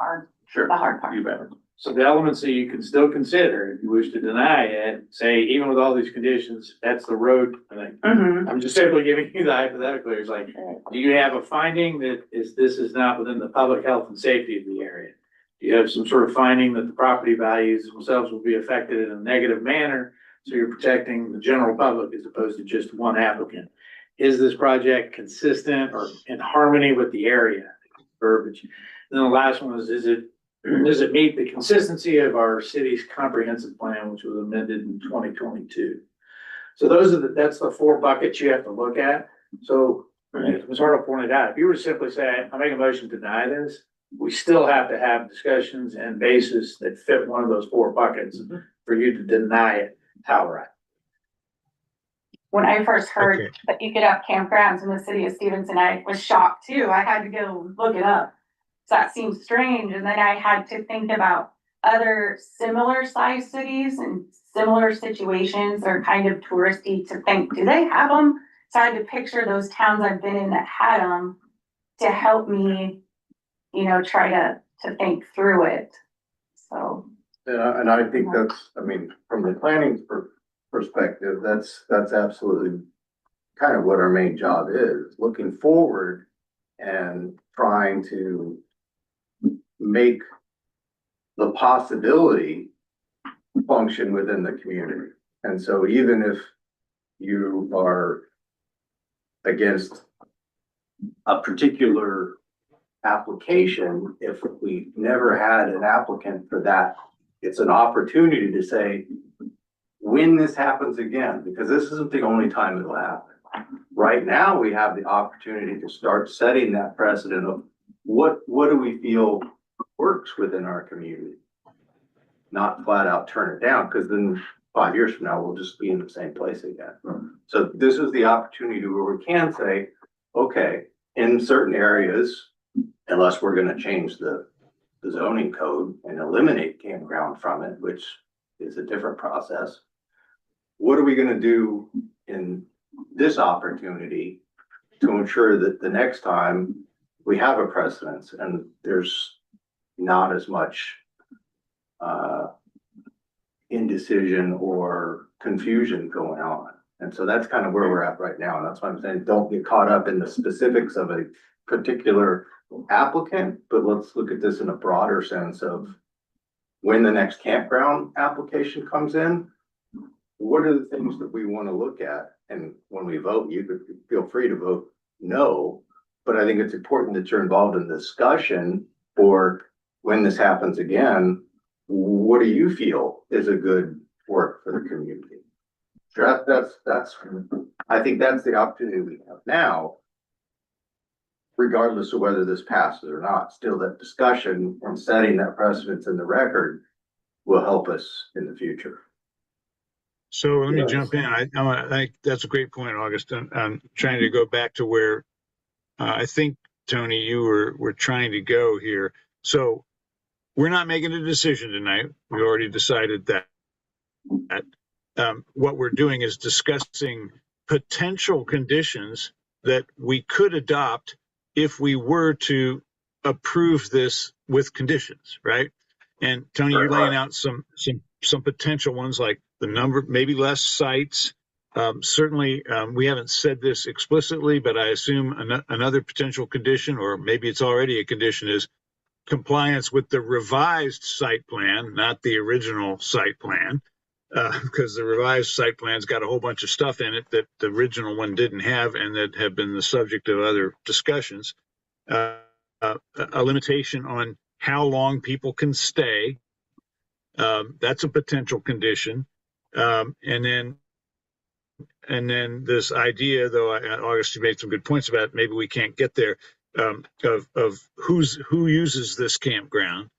Sure, hard part. you bet. So the elements that you can still consider, if you wish to deny it, say, even with all these conditions, that's the road. Mhm. I'm just simply giving you the hypothetical. It's like, do you have a finding that this is not within the public health and safety of the area? Do you have some sort of finding that the property values themselves will be affected in a negative manner? So you're protecting the general public as opposed to just one applicant. Is this project consistent or in harmony with the area? Verbiage. Then the last one is does it meet the consistency of our city's comprehensive plan, which was amended in 2022? So that's the four buckets you have to look at. So as Ms. Hartle pointed out, if you were to simply say, I make a motion to deny this, we still have to have discussions and basis that fit one of those four buckets for you to deny it outright. When I first heard Okay. that you could have campgrounds in the city of Stevenson, I was shocked too. I had to go look it up. So that seems strange. And then I had to think about other similar sized cities and similar situations or kind of touristy to think, do they have them? So I had to picture those towns I've been in that had them to help me, try to think through it. So. And I think that's, I mean, from the planning perspective, that's absolutely kind of what our main job is, looking forward and trying to make the possibility function within the community. And so even if you are against a particular application, if we never had an applicant for that, it's an opportunity to say, when this happens again, because this isn't the only time it'll happen. Right now, we have the opportunity to start setting that precedent of what do we feel works within our community? Not flat out turn it down, because then 5 years from now, we'll just be in the same place again. So this is the opportunity where we can say, okay, in certain areas, unless we're gonna change the zoning code and eliminate campground from it, which is a different process. What are we gonna do in this opportunity to ensure that the next time we have a precedence and there's not as much indecision or confusion going on? And so that's kind of where we're at right now. And that's why I'm saying, don't get caught up in the specifics of a particular applicant, but let's look at this in a broader sense of when the next campground application comes in, what are the things that we want to look at? And when we vote, you could feel free to vote no, but I think it's important that you're involved in the discussion for when this happens again, what do you feel is a good work for the community? That's, I think that's the opportunity we have now, regardless of whether this passes or not. Still, that discussion and setting that precedence in the record will help us in the future. So let me Yes. jump in. I think that's a great point, August. I'm trying to go back to where I think, Tony, you were trying to go here. So we're not making a decision tonight. We already decided that. what we're doing is discussing potential conditions that we could adopt if we were to approve this with conditions, right? And Tony, you're laying out some potential ones like the number, maybe less sites. Certainly, we haven't said this explicitly, but I assume another potential condition, or maybe it's already a condition, is compliance with the revised site plan, not the original site plan, because the revised site plan's got a whole bunch of stuff in it that the original one didn't have and that have been the subject of other discussions. A limitation on how long people can stay. That's a potential condition. And then this idea, though, August, you made some good points about it, maybe we can't get there, of who uses this campground.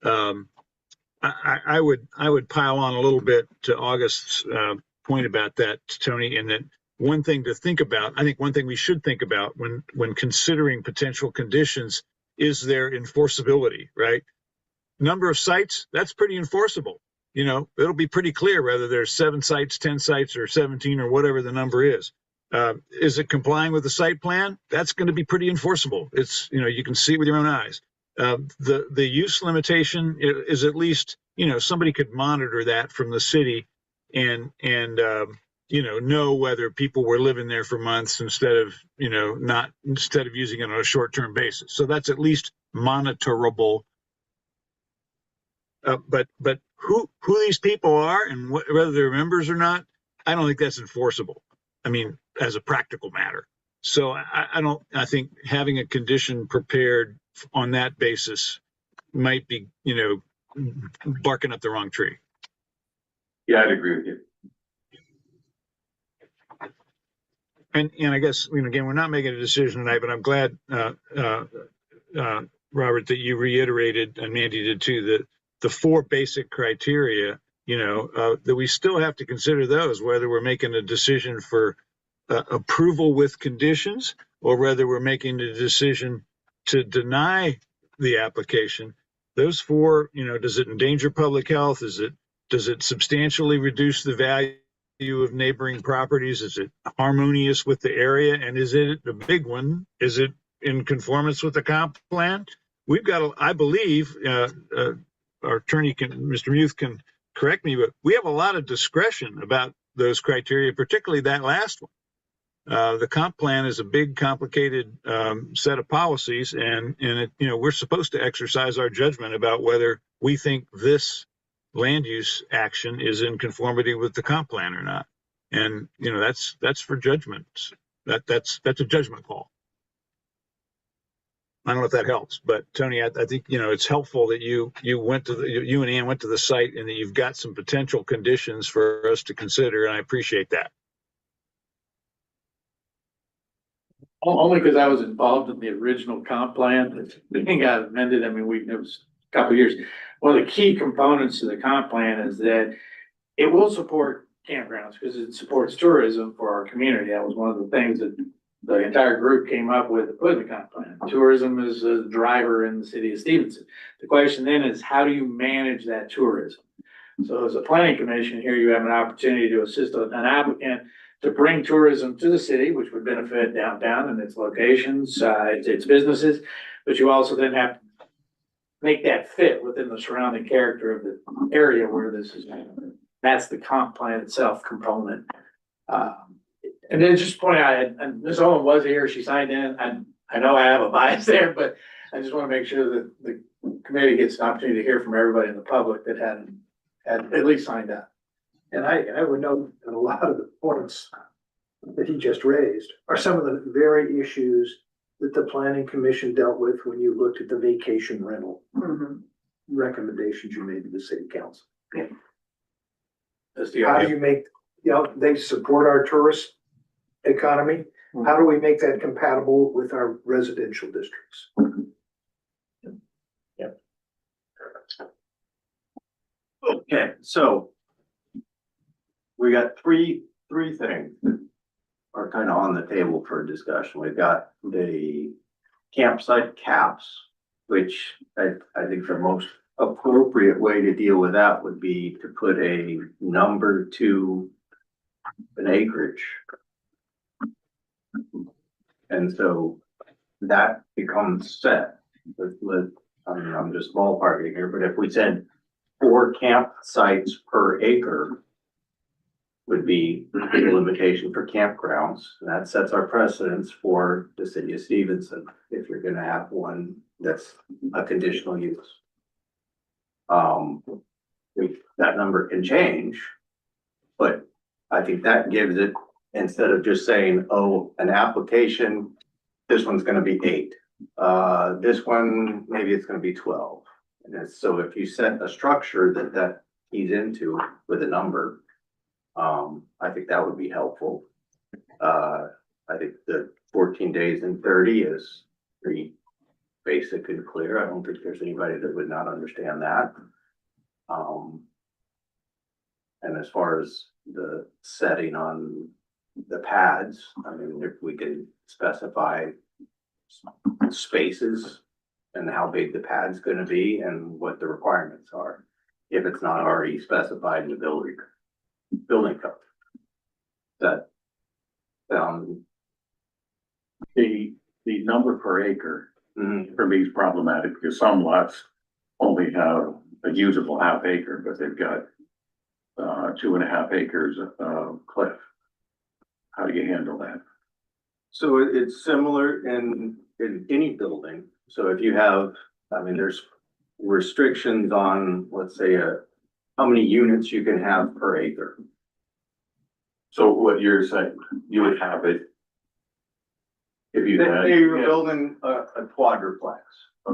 I would pile on a little bit to August's point about that, Tony, and that one thing to think about, I think one thing we should think about when considering potential conditions is their enforceability, right? Number of sites, that's pretty enforceable. You know, it'll be pretty clear whether there's 7 sites, 10 sites, or 17, or whatever the number is. Is it complying with the site plan? That's going to be pretty enforceable. It's, you know, you can see it with your own eyes. The use limitation is at least, you know, somebody could monitor that from the city and you know whether people were living there for months instead of using it on a short-term basis. So that's at least monitorable. But who these people are and whether they're members or not, I don't think that's enforceable. I mean, as a practical matter. So I think having a condition prepared on that basis might be, you know, barking up the wrong tree. Yeah, I'd agree with you. And I guess, you know, again, we're not making a decision tonight, but I'm glad, Robert, that you reiterated, and Mandy did too, that the 4 basic criteria, you know, that we still have to consider those, whether we're making a decision for approval with conditions or whether we're making a decision to deny the application. Those 4, you know, does it endanger public health? Does it substantially reduce the value of neighboring properties? Is it harmonious with the area? And is it the big one? Is it in conformance with the comp plan? We've got, I believe, our attorney Mr. Muth can correct me, but we have a lot of discretion about those criteria, particularly that last one. The comp plan is a big, complicated set of policies, and it, you know, we're supposed to exercise our judgment about whether we think this land use action is in conformity with the comp plan or not. And, you know, that's for judgments. That's a judgment call. I don't know if that helps, but Tony, I think, you know, it's helpful that you and Ann went to the site and that you've got some potential conditions for us to consider, and I appreciate that. Only because I was involved in the original comp plan. The thing got amended. I mean, it was a couple of years. One of the key components to the comp plan is that it will support campgrounds because it supports tourism for our community. That was one of the things that the entire group came up with to put in the comp plan. Tourism is a driver in the city of Stevenson. The question then is, how do you manage that tourism? So as a planning commission here, you have an opportunity to assist an applicant to bring tourism to the city, which would benefit downtown and its locations, its businesses, but you also then have to make that fit within the surrounding character of the area where this is happening. That's the comp plan itself component. And then just point out, and Ms. Owen was here, she signed in, and I know I have a bias there, but I just want to make sure that the committee gets an opportunity to hear from everybody in the public that had at least signed up. And I would note that a lot of the points that he just raised are some of the very issues that the planning commission dealt with when you looked at the vacation rental recommendations you made to the city council. How do you make, you know, they support our tourist economy. How do we make that compatible with our residential districts? Okay, so we got three things that are kind of on the table for discussion. We've got the campsite caps, which I think for most appropriate way to deal with that would be to put a number to an acreage. And so that becomes set. I mean, I'm just ballparking here, but if we said 4 campsites per acre would be the limitation for campgrounds, that sets our precedence for the city of Stevenson, if you're gonna have one that's a conditional use. That number can change, but I think that gives it, instead of just saying, oh, an application, this one's gonna be 8. This one, maybe it's gonna be 12. So if you set a structure that he's into with a number, I think that would be helpful. I think the 14 days and 30 is pretty basic and clear. I don't think there's anybody that would not understand that. And as far as the setting on the pads, I mean, if we can specify spaces and how big the pad's gonna be and what the requirements are, if it's not already specified in the building code. That, the number per acre for me is problematic because some lots only have a usable half acre, but they've got 2.5 acres of cliff. How do you handle that? so it's similar in any building. So if you have, I mean, there's restrictions on, let's say, how many units you can have per acre. So what you're saying, you would have it if you had. Say you're building a quadruplex,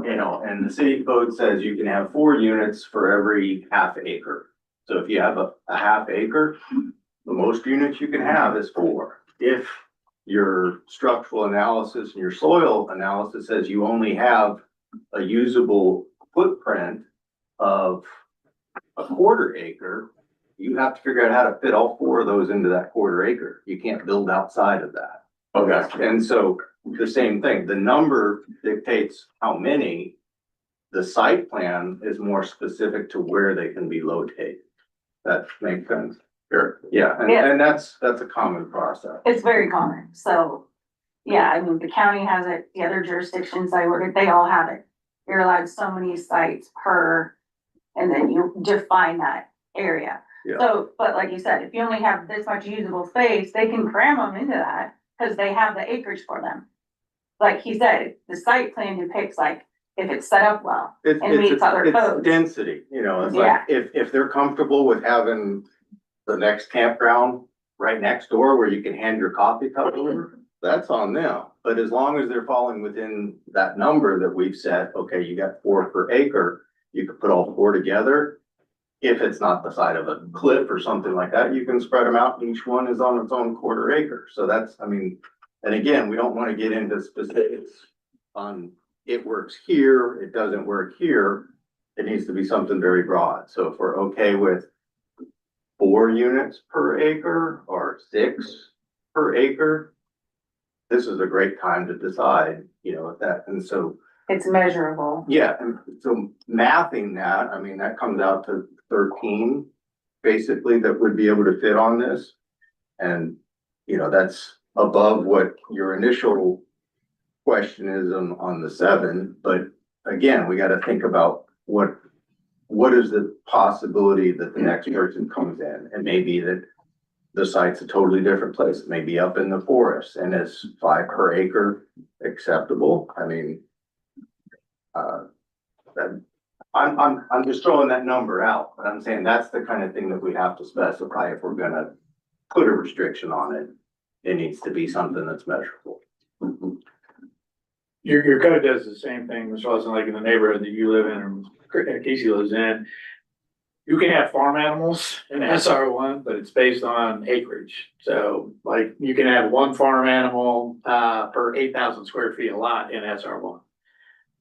you know, and the city code says you can have 4 units for every half acre. So if you have a half acre, the most units you can have is 4. If your structural analysis and your soil analysis says you only have a usable footprint of a 1/4 acre, you have to figure out how to fit all 4 of those into that 1/4 acre. You can't build outside of that. Okay. And so the same thing, the number dictates how many. The site plan is more specific to where they can be located. That makes sense. Sure. Yeah, Yeah. and that's a common process. It's very common, so, yeah, I mean, the county has it, the other jurisdictions I work at, they all have it. You're allowed so many sites per, and then you define that area. Yeah. So, but like you said, if you only have this much usable space, they can cram them into that, cause they have the acreage for them. Like he said, the site plan depicts like, if it's set up well, and meets other codes. Density, you know, it's Yeah. like, if they're comfortable with having the next campground right next door where you can hand your coffee cup over, that's on them. But as long as they're falling within that number that we've set, okay, you got 4 per acre, you could put all 4 together. If it's not the side of a cliff or something like that, you can spread them out. Each one is on its own 1/4 acre. So that's, I mean, and again, we don't want to get into specifics on it works here, it doesn't work here. It needs to be something very broad. So if we're okay with 4 units per acre or 6 per acre, this is a great time to decide, you know, if that, and so. It's measurable. Yeah, and so mathing that, I mean, that comes out to 13, basically, that would be able to fit on this. And, you know, that's above what your initial question is on the 7, but again, we gotta think about what is the possibility that the next person comes in? And maybe that the site's a totally different place, it may be up in the forest, and is 5 per acre acceptable? I mean, I'm just throwing that number out, but I'm saying that's the kind of thing that we have to specify if we're gonna put a restriction on it. It needs to be something that's measurable. Your code does the same thing, Mr. Lawson, like in the neighborhood that you live in, or Casey lives in. You can have farm animals in SR1, but it's based on acreage. So like you can have 1 farm animal per 8,000 square feet a lot in SR1.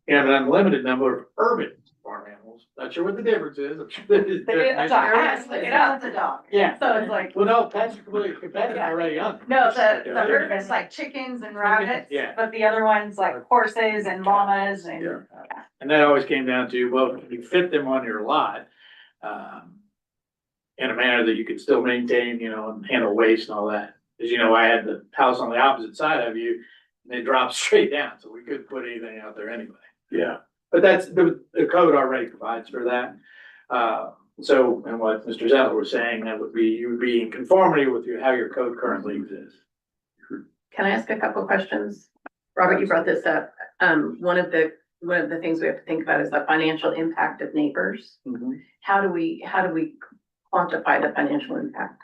You have an unlimited number of urban farm animals animals. Not sure what the difference is. I'm sure that is- That's all right. I had to look it up. It's a dog. Yeah. So it's like, Well, no, pets are completely competitive already on. no, the herd is like chickens and rabbits, Yeah. but the other one's like horses and llamas and. Yeah. And that always came down to, well, can you fit them on your lot? In a manner that you could still maintain, you know, and handle waste and all that. As you know, I had the house on the opposite side of you, and it dropped straight down, so we couldn't put anything out there anyway. Yeah. But that's, the code already provides for that. So, and what Mr. Zeller was saying, that would be, you would be in conformity with how your code currently exists. Can I ask a couple of questions? Robert, you brought this up. One of the things we have to think about is the financial impact of neighbors. How do we quantify the financial impact?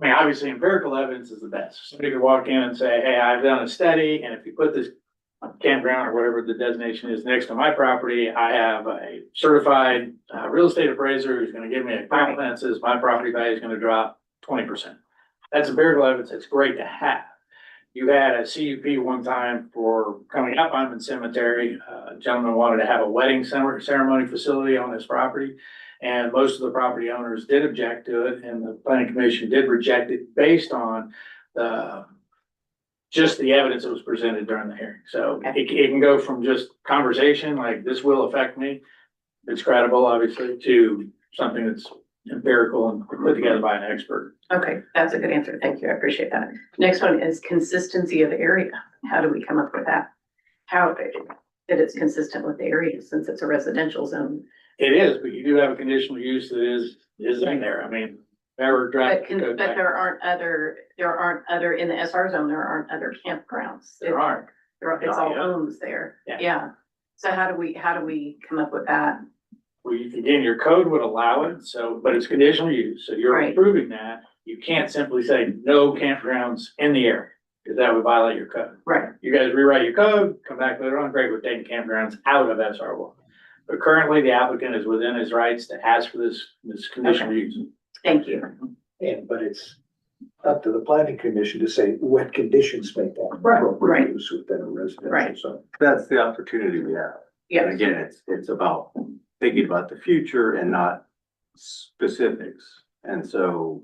I mean, obviously empirical evidence is the best. Somebody could walk in and say, hey, I've done a study, and if you put this campground or whatever the designation is next to my property, I have a certified real estate appraiser who's gonna give me a comp plan that says my property value is gonna drop 20%. That's empirical evidence. It's great to have. You had a CUP one time for coming up on Cemetery. A gentleman wanted to have a wedding ceremony facility on his property. And most of the property owners did object to it, and the planning commission did reject it based on just the evidence that was presented during the hearing. So it can go from just conversation, like this will affect me, it's credible, obviously, to something that's empirical and put together by an expert. Okay, that's a good answer. Thank you. I appreciate that. Next one is consistency of area. How do we come up with that? How that it's consistent with the area since it's a residential zone. It is, but you do have a conditional use that is in there. I mean, never draft. But there aren't other, in the SR zone, there aren't other campgrounds. There aren't. It's all Yeah. homes there. Yeah. Yeah. So how do we come up with that? Well, again, your code would allow it, so, but it's conditional use, so you're Right. approving that. You can't simply say no campgrounds in the area, because that would violate your code. Right. You guys rewrite your code, come back later on, great, we're taking campgrounds out of SR one. But currently, the applicant is within his rights to ask for this conditional use. Thank you. But it's up to the planning commission to say what conditions make that Right. appropriate use within a residential Right. zone. That's the opportunity we have. Yeah. And again, it's about thinking about the future and not specifics. And so,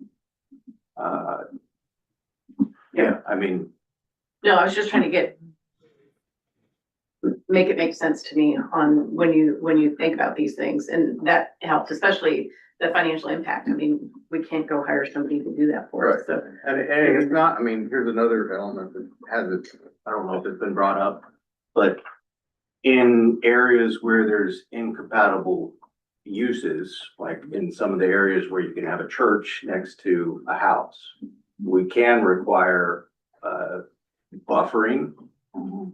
yeah, I mean, No, I was just trying to make it make sense to me on when you think about these things, and that helps, especially the financial impact. I mean, we can't go hire somebody to do that for us, so. and it's not, I mean, here's another element that hasn't, I don't know if it's been brought up, but in areas where there's incompatible uses, like in some of the areas where you can have a church next to a house, we can require, buffering.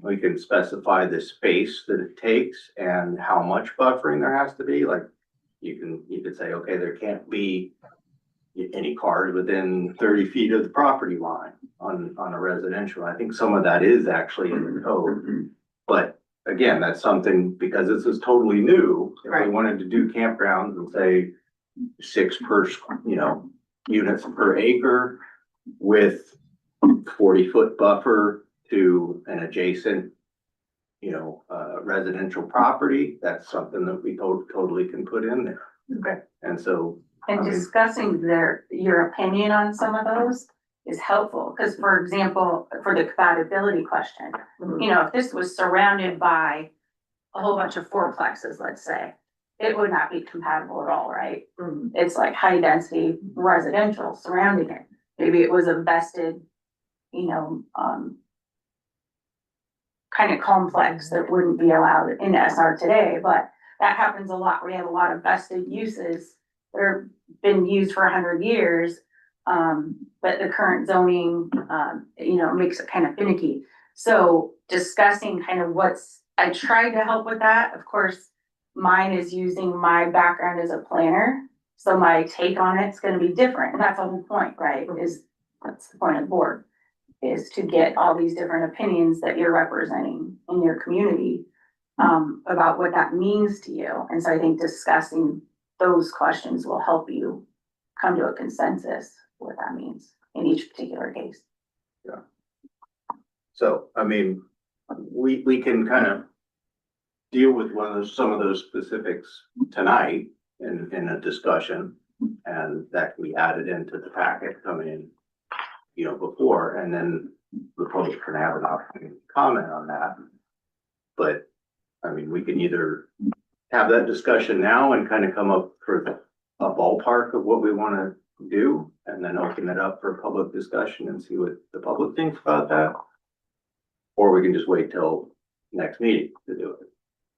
We can specify the space that it takes and how much buffering there has to be, like you could say, okay, there can't be any cars within 30 feet of the property line on a residential. I think some of that is actually in the code. But again, that's something, because this is totally new, if we Right. wanted to do campgrounds and say 6 per, units per acre with 40-foot buffer to an adjacent, residential property, that's something that we totally can put in there. Okay. And so, And I mean- discussing your opinion on some of those is helpful, because for example, for the compatibility question, you know, if this was surrounded by a whole bunch of fourplexes, let's say, it would not be compatible at all, right? Mhm. It's like high density residential surrounding it. Maybe it was a vested, kind of complex that wouldn't be allowed in SR today, but that happens a lot. We have a lot of vested uses that are been used for 100 years. But the current zoning, makes it kind of finicky. So discussing kind of I tried to help with that. Of course, mine is using my background as a planner. So my take on it's gonna be different. And that's the whole point, right? That's the point of the board, is to get all these different opinions that you're representing in your community, about what that means to you. And so I think discussing those questions will help you come to a consensus what that means in each particular case. so, I mean, we can kind of deal with some of those specifics tonight in a discussion. And that can be added into the packet coming in, before, and then the public can have an opportunity to comment on that. But, I mean, we can either have that discussion now and kind of come up for a ballpark of what we want to do, and then open it up for public discussion and see what the public thinks about that. Or we can just wait till next meeting to do it.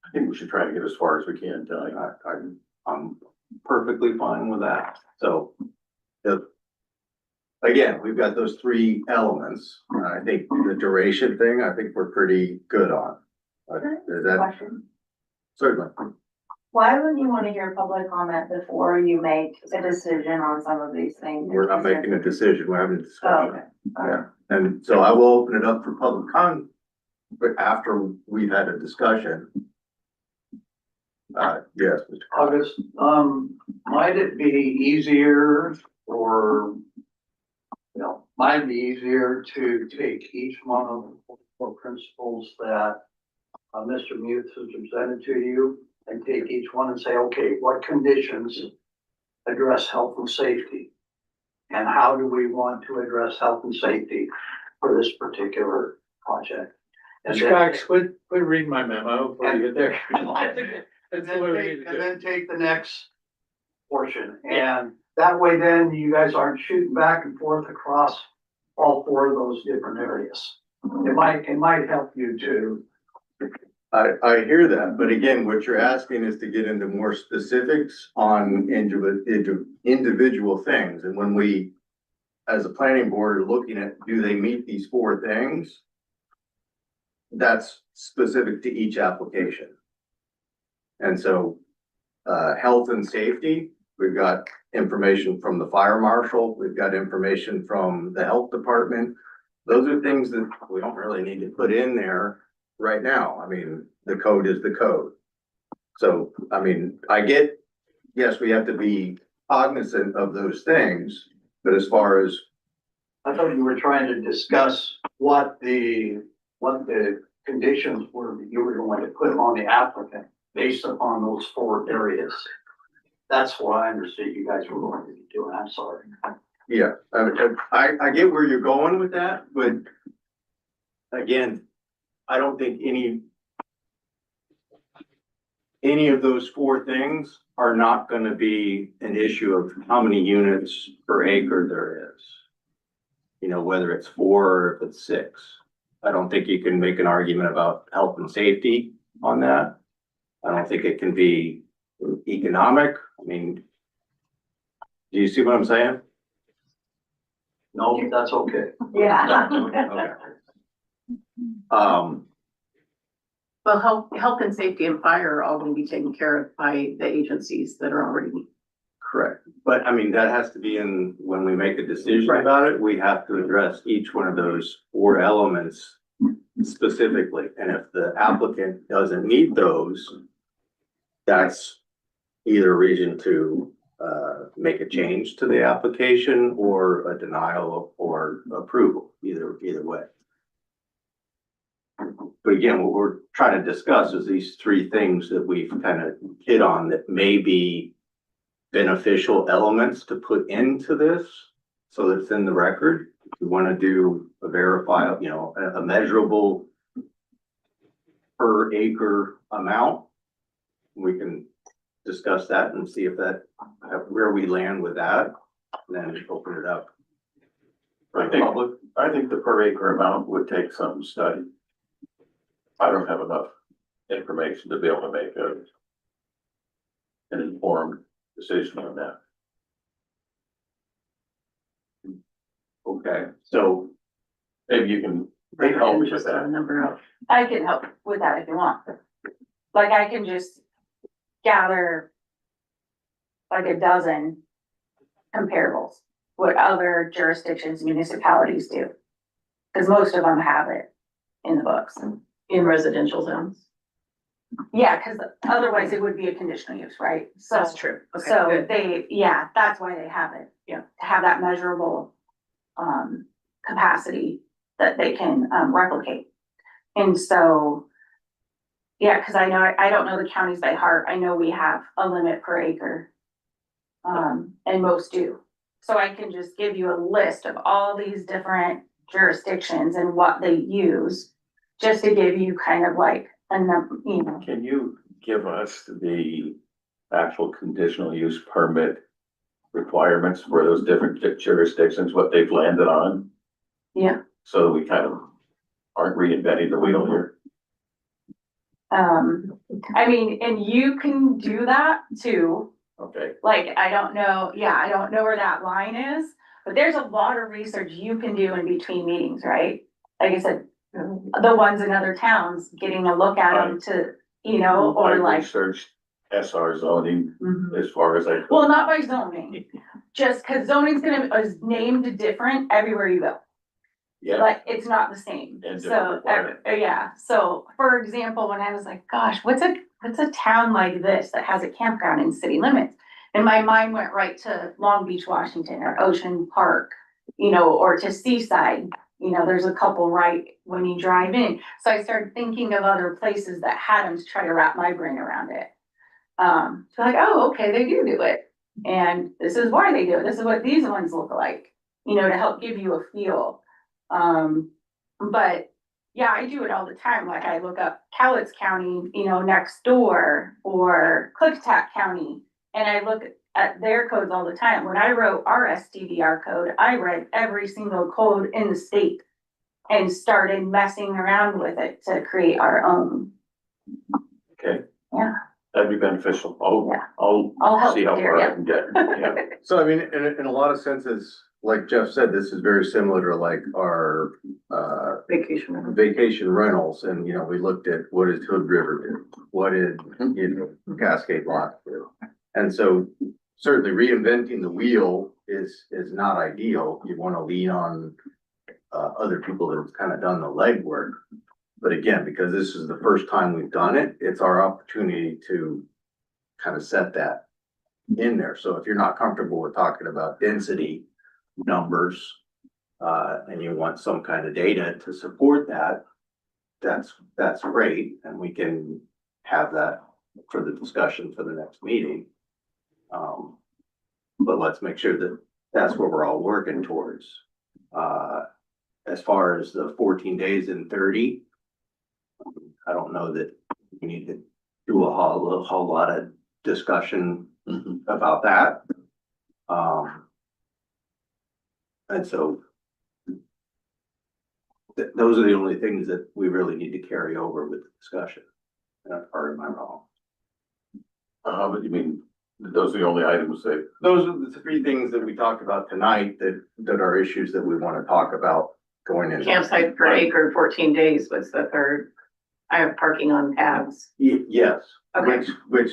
I think we should try to get as far as we can tonight. I'm perfectly fine with that. So, again, we've got those three elements. I think the duration thing, I think we're pretty good on. Is that Question. certainly? Why would you want to hear public comment before you make a decision on some of these things? We're not making a decision, we're having a Oh, discussion. okay. Yeah, and so I will open it up for public comment, but after we've had a discussion. Yes, Mr. August, might it be easier or, might be easier to take each one of the four principles that Mr. Muth has presented to you and take each one and say, okay, what conditions address health and safety? And how do we want to address health and safety for this particular project? And Mr. Cox, quit reading my memo before you get there. And then take the next portion, and that way then you guys aren't shooting back and forth across all four of those different areas. It might help you to. I hear that, but again, what you're asking is to get into more specifics on individual things, and when we, as a planning board, are looking at, do they meet these four things? That's specific to each application. And so, health and safety, we've got information from the fire marshal, we've got information from the health department. Those are things that we don't really need to put in there right now. I mean, the code is the code. So, I mean, yes, we have to be cognizant of those things, but as far as, I thought you were trying to discuss what the conditions were that you were going to put on the applicant based upon those four areas. That's what I understood you guys were going to be doing. I'm sorry. yeah, I get where you're going with that, but again, I don't think any of those four things are not gonna be an issue of how many units per acre there is. Whether it's 4 or if it's 6. I don't think you can make an argument about health and safety on that. I don't think it can be economic. I mean, do you see what I'm saying? No, that's okay. Yeah. Okay. Well, health and safety and fire are all gonna be taken care of by the agencies that are already. Correct. But I mean, that has to be when we make a decision Right. about it, we have to address each one of those 4 elements specifically. And if the applicant doesn't meet those, that's either a reason to make a change to the application or a denial or approval, either way. But again, what we're trying to discuss is these 3 things that we've kind of hit on that may be beneficial elements to put into this, so that it's in the record. If we want to do a verifiable, a measurable per acre amount, we can discuss that and see if where we land with that, and then open it up. I think the per acre amount would take some study. I don't have enough information to be able to make an informed decision on that. Okay, so Maybe you can Right, help and with just a that. number of. I can help with that if you want. Like I can just gather like a dozen comparables, what other jurisdictions, municipalities do. Cause most of them have it in the books. In residential zones. Yeah, cause otherwise it would be a conditional use, right? So, True. Okay, so good. that's why they have it. Yeah. To have that measurable, capacity that they can, replicate. And so, yeah, cause I know, I don't know the counties by heart. I know we have a limit per acre. And most do. So I can just give you a list of all these different jurisdictions and what they use, just to give you kind of like a number, you know. Can you give us the actual conditional use permit requirements for those different jurisdictions, what they've landed on? Yeah. So we kind of aren't reinventing the wheel here. I mean, and you can do that too. Okay, Like, I don't know, yeah, I don't know where that line is, but there's a lot of research you can do in between meetings, right? Like I said, the ones in other towns, getting a look at them to, you know, I or like. researched SR zoning Mhm. as far as I could. Well, not by zoning, just cause zoning's is named different everywhere you go. Yeah, Like, it's not the same. And So, different requirements. yeah, so for example, when I was like, gosh, what's a town like this that has a campground in city limits? And my mind went right to Long Beach, Washington, or Ocean Park, you know, or to Seaside. You know, there's a couple right when you drive in. So I started thinking of other places that had them to try to wrap my brain around it. So like, oh, okay, they do it. And this is why they do it. This is what these ones look like, you know, to help give you a feel. But yeah, I do it all the time. Like I look up Cowlitz County, you know, next door, or Clicktack County, and I look at their codes all the time. When I wrote our SDDR code, I read every single code in the state and started messing around with it to create our own. okay. Yeah. That'd be beneficial. I'll, Yeah. I'll help see how you, far I yeah. can get. Yeah. So I mean, in a lot of senses, like Jeff said, this is very similar to like our, vacation rentals. And, you know, we looked at what does Hood River do? What did, you know, Cascade Lock do? And so certainly reinventing the wheel is not ideal. You want to lean on other people that have kind of done the legwork. But again, because this is the first time we've done it, it's our opportunity to kind of set that in there. So if you're not comfortable with talking about density numbers, and you want some kind of data to support that, that's great, and we can have that for the discussion for the next meeting. But let's make sure that that's what we're all working towards. As far as the 14 days and 30, I don't know that we need to do a whole lot of discussion about that. And so those are the only things that we really need to carry over with the discussion. Or am I wrong? But you mean, those are the only items that, Those are the three things that we talked about tonight that are issues that we want to talk about going into. Campsite per acre, 14 days was the third. I have parking on pads. Yes, Okay. which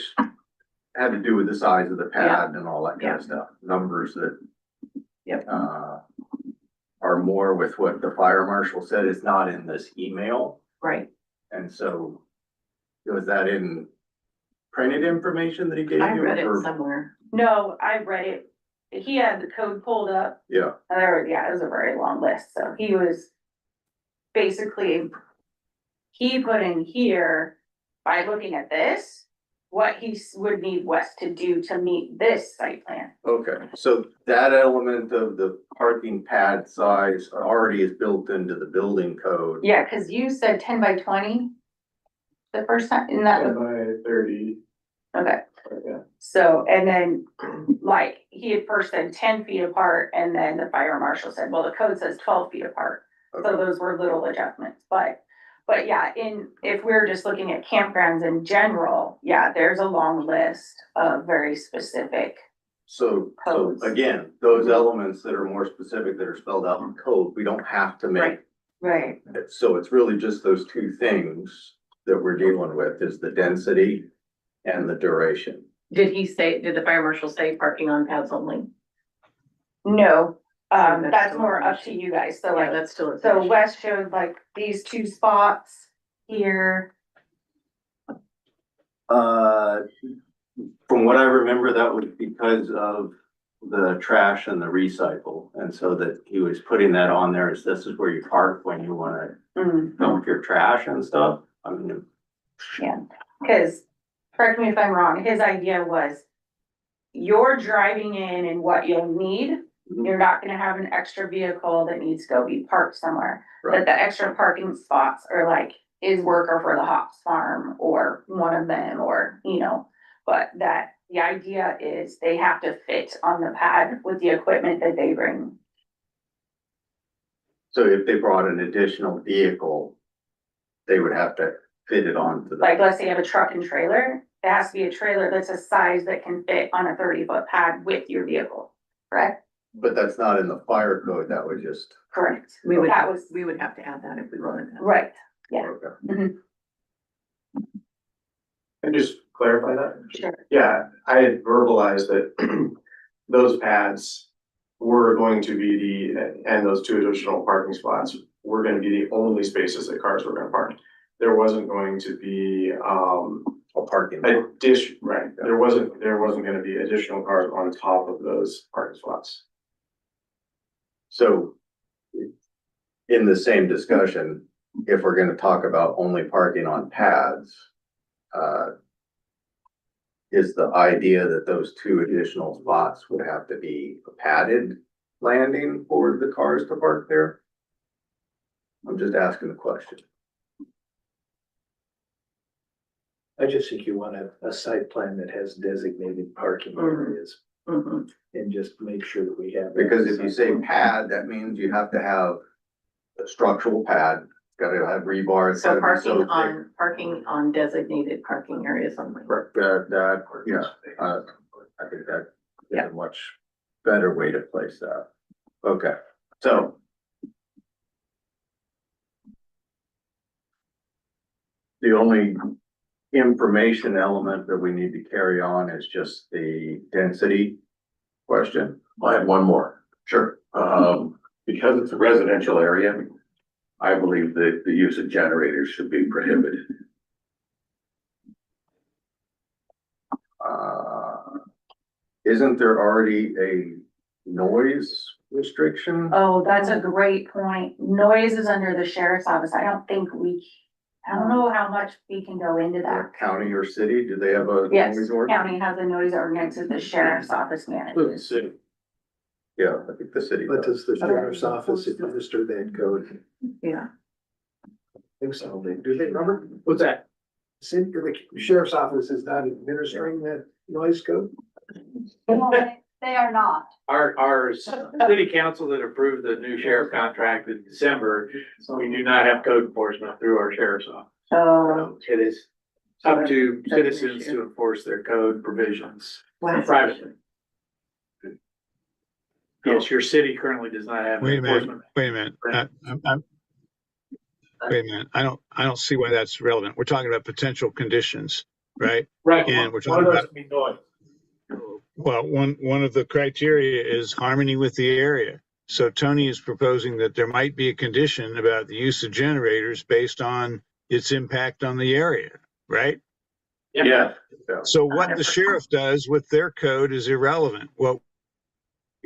had to do with the size of the pad and all that kind of stuff. Numbers that Yep. are more with what the fire marshal said is not in this email. Right. And so was that in printed information that he gave you? I read it or- somewhere. No, I read it. He had the code pulled up. Yeah, Yeah, it was a very long list. So he was basically, he put in here, by looking at this, what he would need West to do to meet this site plan. okay. So that element of the parking pad size already is built into the building code. Yeah, cause you said 10 by 20 the first time in that. 10 by 30. Okay. Yeah. So, and then, like, he had first said 10 feet apart, and then the fire marshal said, well, the code says 12 feet apart. So Okay. those were little adjustments, but yeah, if we're just looking at campgrounds in general, yeah, there's a long list of very specific. So Codes. again, those elements that are more specific that are spelled out in code, we don't have to make. Right. So it's really just those two things that we're dealing with is the density and the duration. Did the fire marshal say parking on pads only? No, that's that's still more an up issue. to you guys, so Yeah, like, that's still. so Wes showed like these two spots here. From what I remember, that was because of the trash and the recycle. And so that he was putting that on there as this is where you park when you wanna Mm, Don't your trash and stuff. I mean, yeah, cause, correct me if I'm wrong, his idea was you're driving in and what you'll need, you're not gonna have an extra vehicle that needs to go be parked somewhere. But Right. the extra parking spots are like his worker for the hops farm or one of them, or, you know. But that, the idea is they have to fit on the pad with the equipment that they bring. So if they brought an additional vehicle, they would have to fit it onto the. Like, let's say you have a truck and trailer, it has to be a trailer that's a size that can fit on a 30-foot pad with your vehicle, correct? But that's not in the fire code, that would just. Correct. We would, That was, we would have to add that if we wanted that. right, yeah, Okay. And just clarify that? sure. Yeah, I had verbalized that those pads were going to be and those two additional parking spots were gonna be the only spaces that cars were gonna park. There wasn't going to be, A parking lot. right, there wasn't gonna be additional cars on top of those parking spots. So in the same discussion, if we're gonna talk about only parking on pads, is the idea that those two additional spots would have to be a padded landing for the cars to park there? I'm just asking the question. I just think you want a site plan that has designated parking Mhm. areas Mhm. and just make sure that we have. that Because if you say site plan. pad, that means you have to have a structural pad, gotta have rebar. It's So gotta be so parking on designated parking areas only. thick. Yeah, I think that is Yeah. a much better way to place that. Okay, so. The only information element that we need to carry on is just the density question. I have one more. Sure. Because it's a residential area, I believe that the use of generators should be prohibited. Isn't there already a noise restriction? Oh, that's a great point. Noise is under the sheriff's office. I don't know how much we can go into that. County or city, do they have a Yes, noise ordinance? county has a noise ordinance that the sheriff's office manages. Yeah, I think the city But does. does the sheriff's office administer that code? Yeah. I think so. Do they, Robert? What's that? City, the sheriff's office is not administering that noise code? Well, they are not. Our city council that approved the new sheriff contract in December, we do not have code enforcement through our sheriff's office. So, It is up to citizens to enforce their code provisions privately. Yes, your city currently does not have Wait a minute, enforcement. wait a minute. Wait a minute. I don't see why that's relevant. We're talking about potential conditions, right? Right, And we're one talking of those about, can be noise. well, one of the criteria is harmony with the area. So Tony is proposing that there might be a condition about the use of generators based on its impact on the area, right? Yeah, So what the sheriff does with their code is irrelevant. What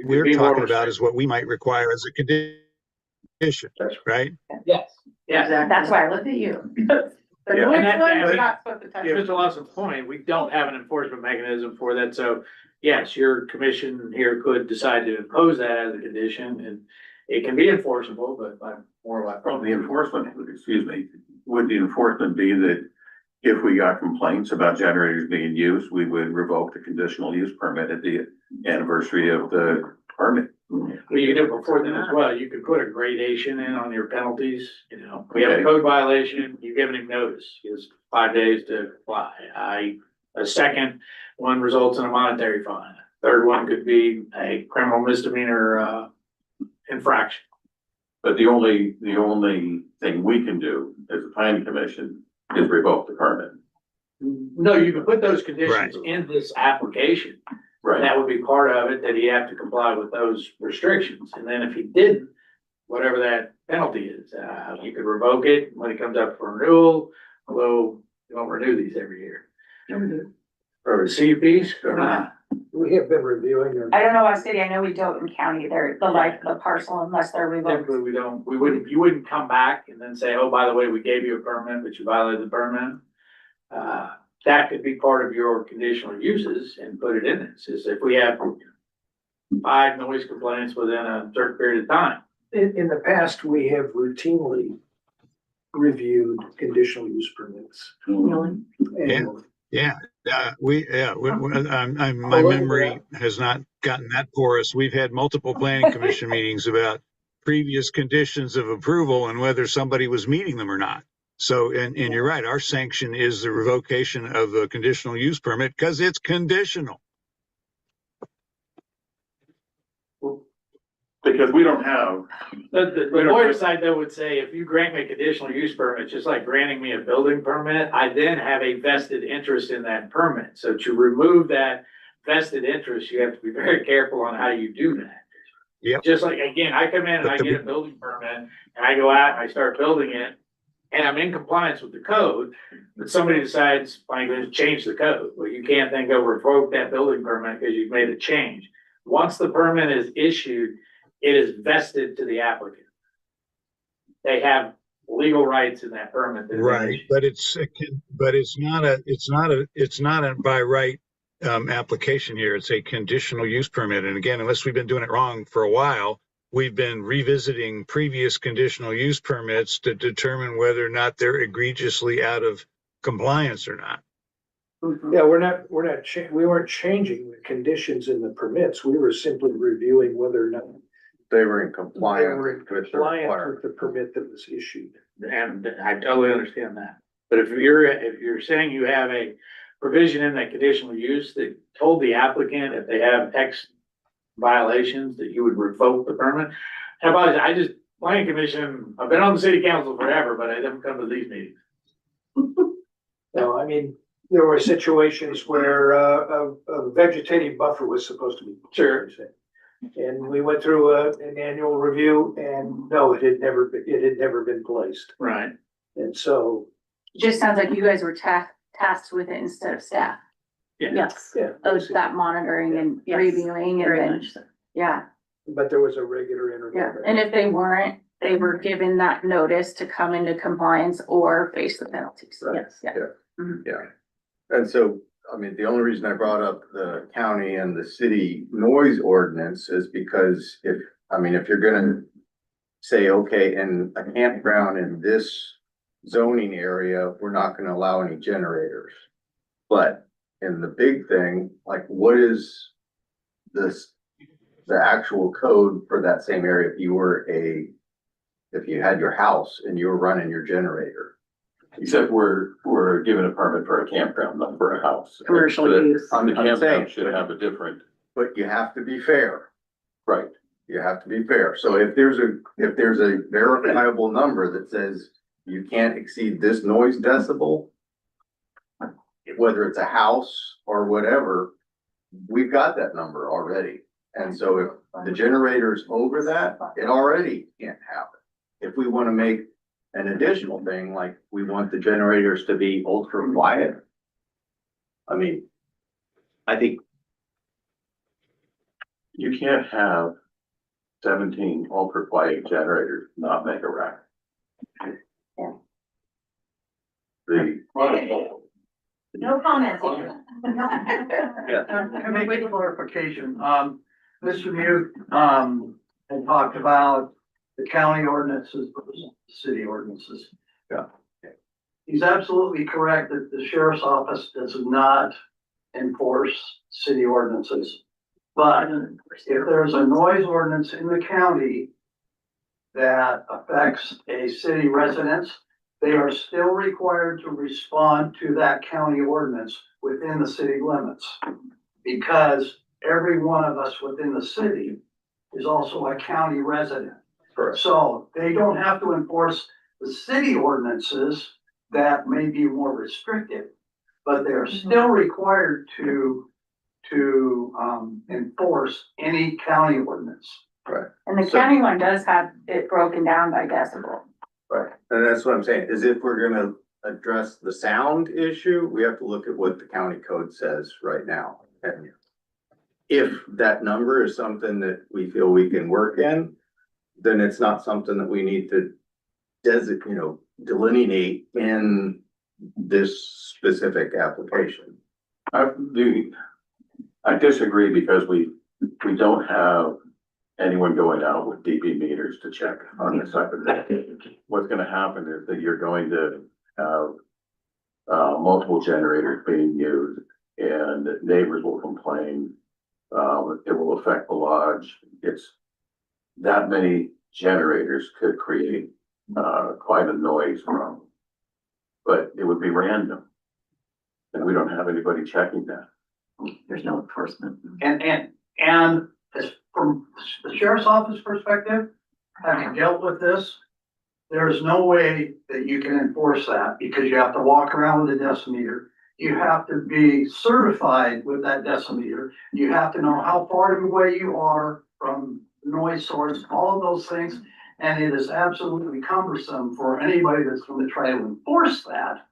we're be more talking about is what we might require as a condition, right? Yes, yes. that's why I looked at you. The Yeah. noise And that- one, and we're we- not supposed to touch. To Mr. Lawson's point, we don't have an enforcement mechanism for that, so yes, your commission here could decide to impose that as a condition, and it can be enforceable, but by more like. from the enforcement, excuse me, would the enforcement be that if we got complaints about generators being used, we would revoke the conditional use permit at the anniversary of the permit? Well, you can do it before then as well. You could put a gradation in on your penalties, you know, we have a code violation, you're giving him notice, it's 5 days to comply. A second one results in a monetary fine. Third one could be a criminal misdemeanor, infraction. But the only thing we can do as a planning commission is revoke the permit. No, you can put those conditions Right. in this application. Right. That would be part of it, that he have to comply with those restrictions, and then if he didn't, whatever that penalty is, you could revoke it when it comes up for renewal, although you don't renew these every year. Or CUPs or not. We have been reviewing them. I don't know about city, I know we don't in county, they're the life of the parcel unless they're revoked. Typically, you wouldn't come back and then say, oh, by the way, we gave you a permit, but you violated the permit. That could be part of your conditional uses and put it in it, says if we have 5 noise complaints within a certain period of time. In the past, we have routinely reviewed conditional use permits. Annually. My memory has not gotten that porous. We've had multiple planning commission meetings about previous conditions of approval and whether somebody was meeting them or not. So, and you're right, our sanction is the revocation of the conditional use permit because it's conditional. Because we don't have, The lawyer side though would say, if you grant me a conditional use permit, it's just like granting me a building permit, I then have a vested interest in that permit. So to remove that vested interest, you have to be very careful on how you do that. Yep. Just like, again, I come in and I get a building permit and I go out and I start building it and I'm in compliance with the code, but somebody decides, I'm going to change the code. Well, you can't then go revoke that building permit because you've made a change. Once the permit is issued, it is vested to the applicant. They have legal rights in that permit. Right, but it's not a by right application here. It's a conditional use permit. And again, unless we've been doing it wrong for a while, we've been revisiting previous conditional use permits to determine whether or not they're egregiously out of compliance or not. Yeah, we weren't changing the conditions in the permits. We were simply reviewing whether or not They were in they compliance were in with the compliance requirement. with the permit that was issued. And I totally understand that. But if you're saying you have a provision in that conditional use that told the applicant if they have X violations that you would revoke the permit. And planning commission, I've been on the city council forever, but I haven't come to these meetings. No, I mean, there were situations where a vegetative buffer was supposed to be. Sure. And we went through an annual review and no, it had never been placed. Right. And so, It just sounds like you guys were tasked with it instead of staff. Yeah. Yes, yeah. of that monitoring and Yes, reviewing and very then, much so. yeah, But there was a regular interval. yeah. there. And if they weren't, they were given that notice to come into compliance or face the penalties. Right. Yes, yeah. Yeah. And so, I mean, the only reason I brought up the county and the city noise ordinance is because if you're gonna say, okay, in a campground in this zoning area, we're not gonna allow any generators. But in the big thing, like what is the actual code for that same area if you had your house and you were running your generator? except we're given a permit for a campground, not for a house. Commercial So that use. The I'm campground saying- should have a different, But you have to be fair. right. You have to be fair. So if there's a verifiable number that says you can't exceed this noise decibel, whether it's a house or whatever, we've got that number already. And so if the generator's over that, it already can't happen. If we want to make an additional thing, like we want the generators to be ultra quiet, I mean, I think You can't have 17 ultra quiet generators not make a racket. No comments. I make a clarification, Mr. Mute, had talked about the county ordinances versus the city ordinances. Yeah. He's absolutely correct that the sheriff's office does not enforce city ordinances. But if there's a noise ordinance in the county that affects a city residence, they are still required to respond to that county ordinance within the city limits. Because every one of us within the city is also a county resident. Correct. So they don't have to enforce the city ordinances that may be more restrictive, but they're still required to enforce any county ordinance. Right. And the So- county one does have it broken down by decibel. Right, and that's what I'm saying, is if we're gonna address the sound issue, we have to look at what the county code says right now. And if that number is something that we feel we can work in, then it's not something that we need to delineate in this specific application. I disagree because we don't have anyone going out with DB meters to check on this type of thing. What's gonna happen is that you're going to have multiple generators being used and neighbors will complain. It will affect the lodge. It's that many generators could create quite a noise from. But it would be random. And we don't have anybody checking that. There's no enforcement. And as from the sheriff's office perspective, having dealt with this, there's no way that you can enforce that because you have to walk around with a decimeter. You have to be certified with that decimeter. You have to know how far away you are from the noise source, all of those things. And it is absolutely cumbersome for anybody that's going to try to enforce that.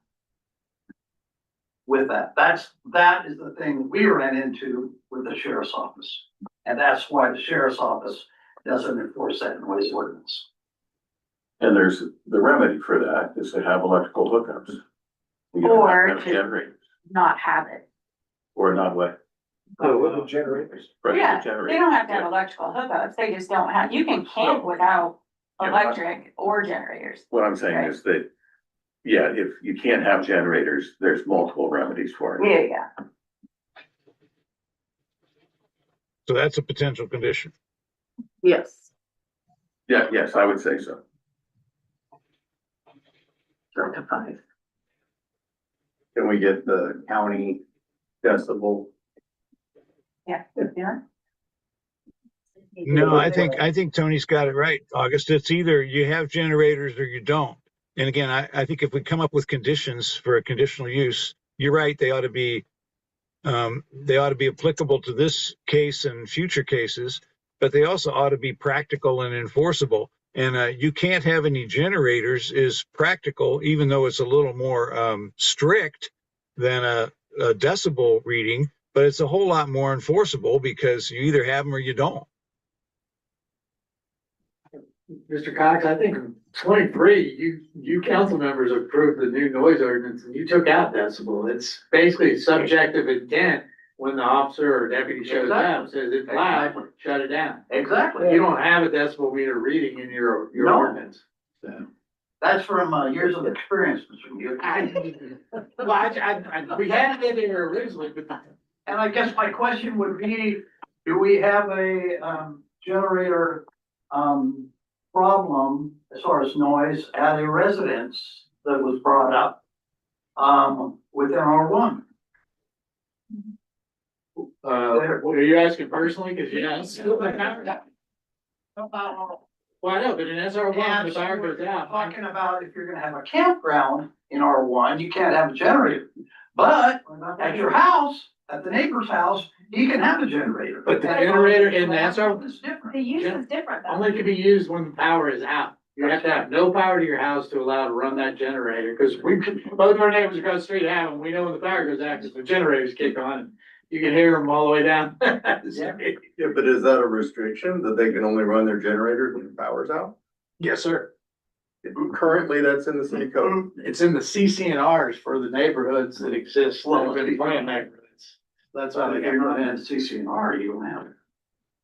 With that, that is the thing that we ran into with the sheriff's office. And that's why the sheriff's office doesn't enforce that noise ordinance. And there's the remedy for that is to have electrical hookups. You don't Or have to have to- generators, Not have it. or not what. With the generators. Right, Yeah, generators. they don't have to have Yeah. electrical hookups, they just don't have, you can camp without Yeah. electric or generators. What I'm saying is that, yeah, if you can't have generators, there's multiple remedies for it. Yeah, yeah. So that's a potential condition. Yes. Yeah, yes, I would say so. Up to 5. Can we get the county decibel? Yeah. No, I think Tony's got it right, August. It's either you have generators or you don't. And again, I think if we come up with conditions for a conditional use, you're right, they ought to be applicable to this case and future cases, but they also ought to be practical and enforceable. And you can't have any generators is practical, even though it's a little more strict than a decibel reading, but it's a whole lot more enforceable because you either have them or you don't. Mr. Cox, I think in 23, you council members approved the new noise ordinance and you took out decibel. It's basically subjective intent when the officer or deputy shows up, says it's loud, shut it down. Exactly. You don't have a decibel meter reading in your No. ordinance. So. That's from years of experience, Mr. Muir. We had it in there originally, but. And I guess my question would be, do we have a generator problem as far as noise at a residence that was brought up within R1? Are you asking personally? Cause yes. Well, I know, but in SR1, the power goes out. Talking about if you're gonna have a campground in R1, you can't have a generator. But at your house, at the neighbor's house, you can have a generator. But the generator in the SR It's different. The use is different though. only can be used when the power is out. You have to have no power to your house to allow to run that generator, because both our neighbors across the street have them. We know when the power goes out, because the generators kick on and you can hear them all the way down. Yeah, but is that a restriction that they can only run their generators when the power's out? Yes, sir. Currently, that's in the city code. It's in the CCNRs for the neighborhoods that exist, Well, in plan neighborhoods. That's why If they you're can not run in in. a CCNR, you don't have it.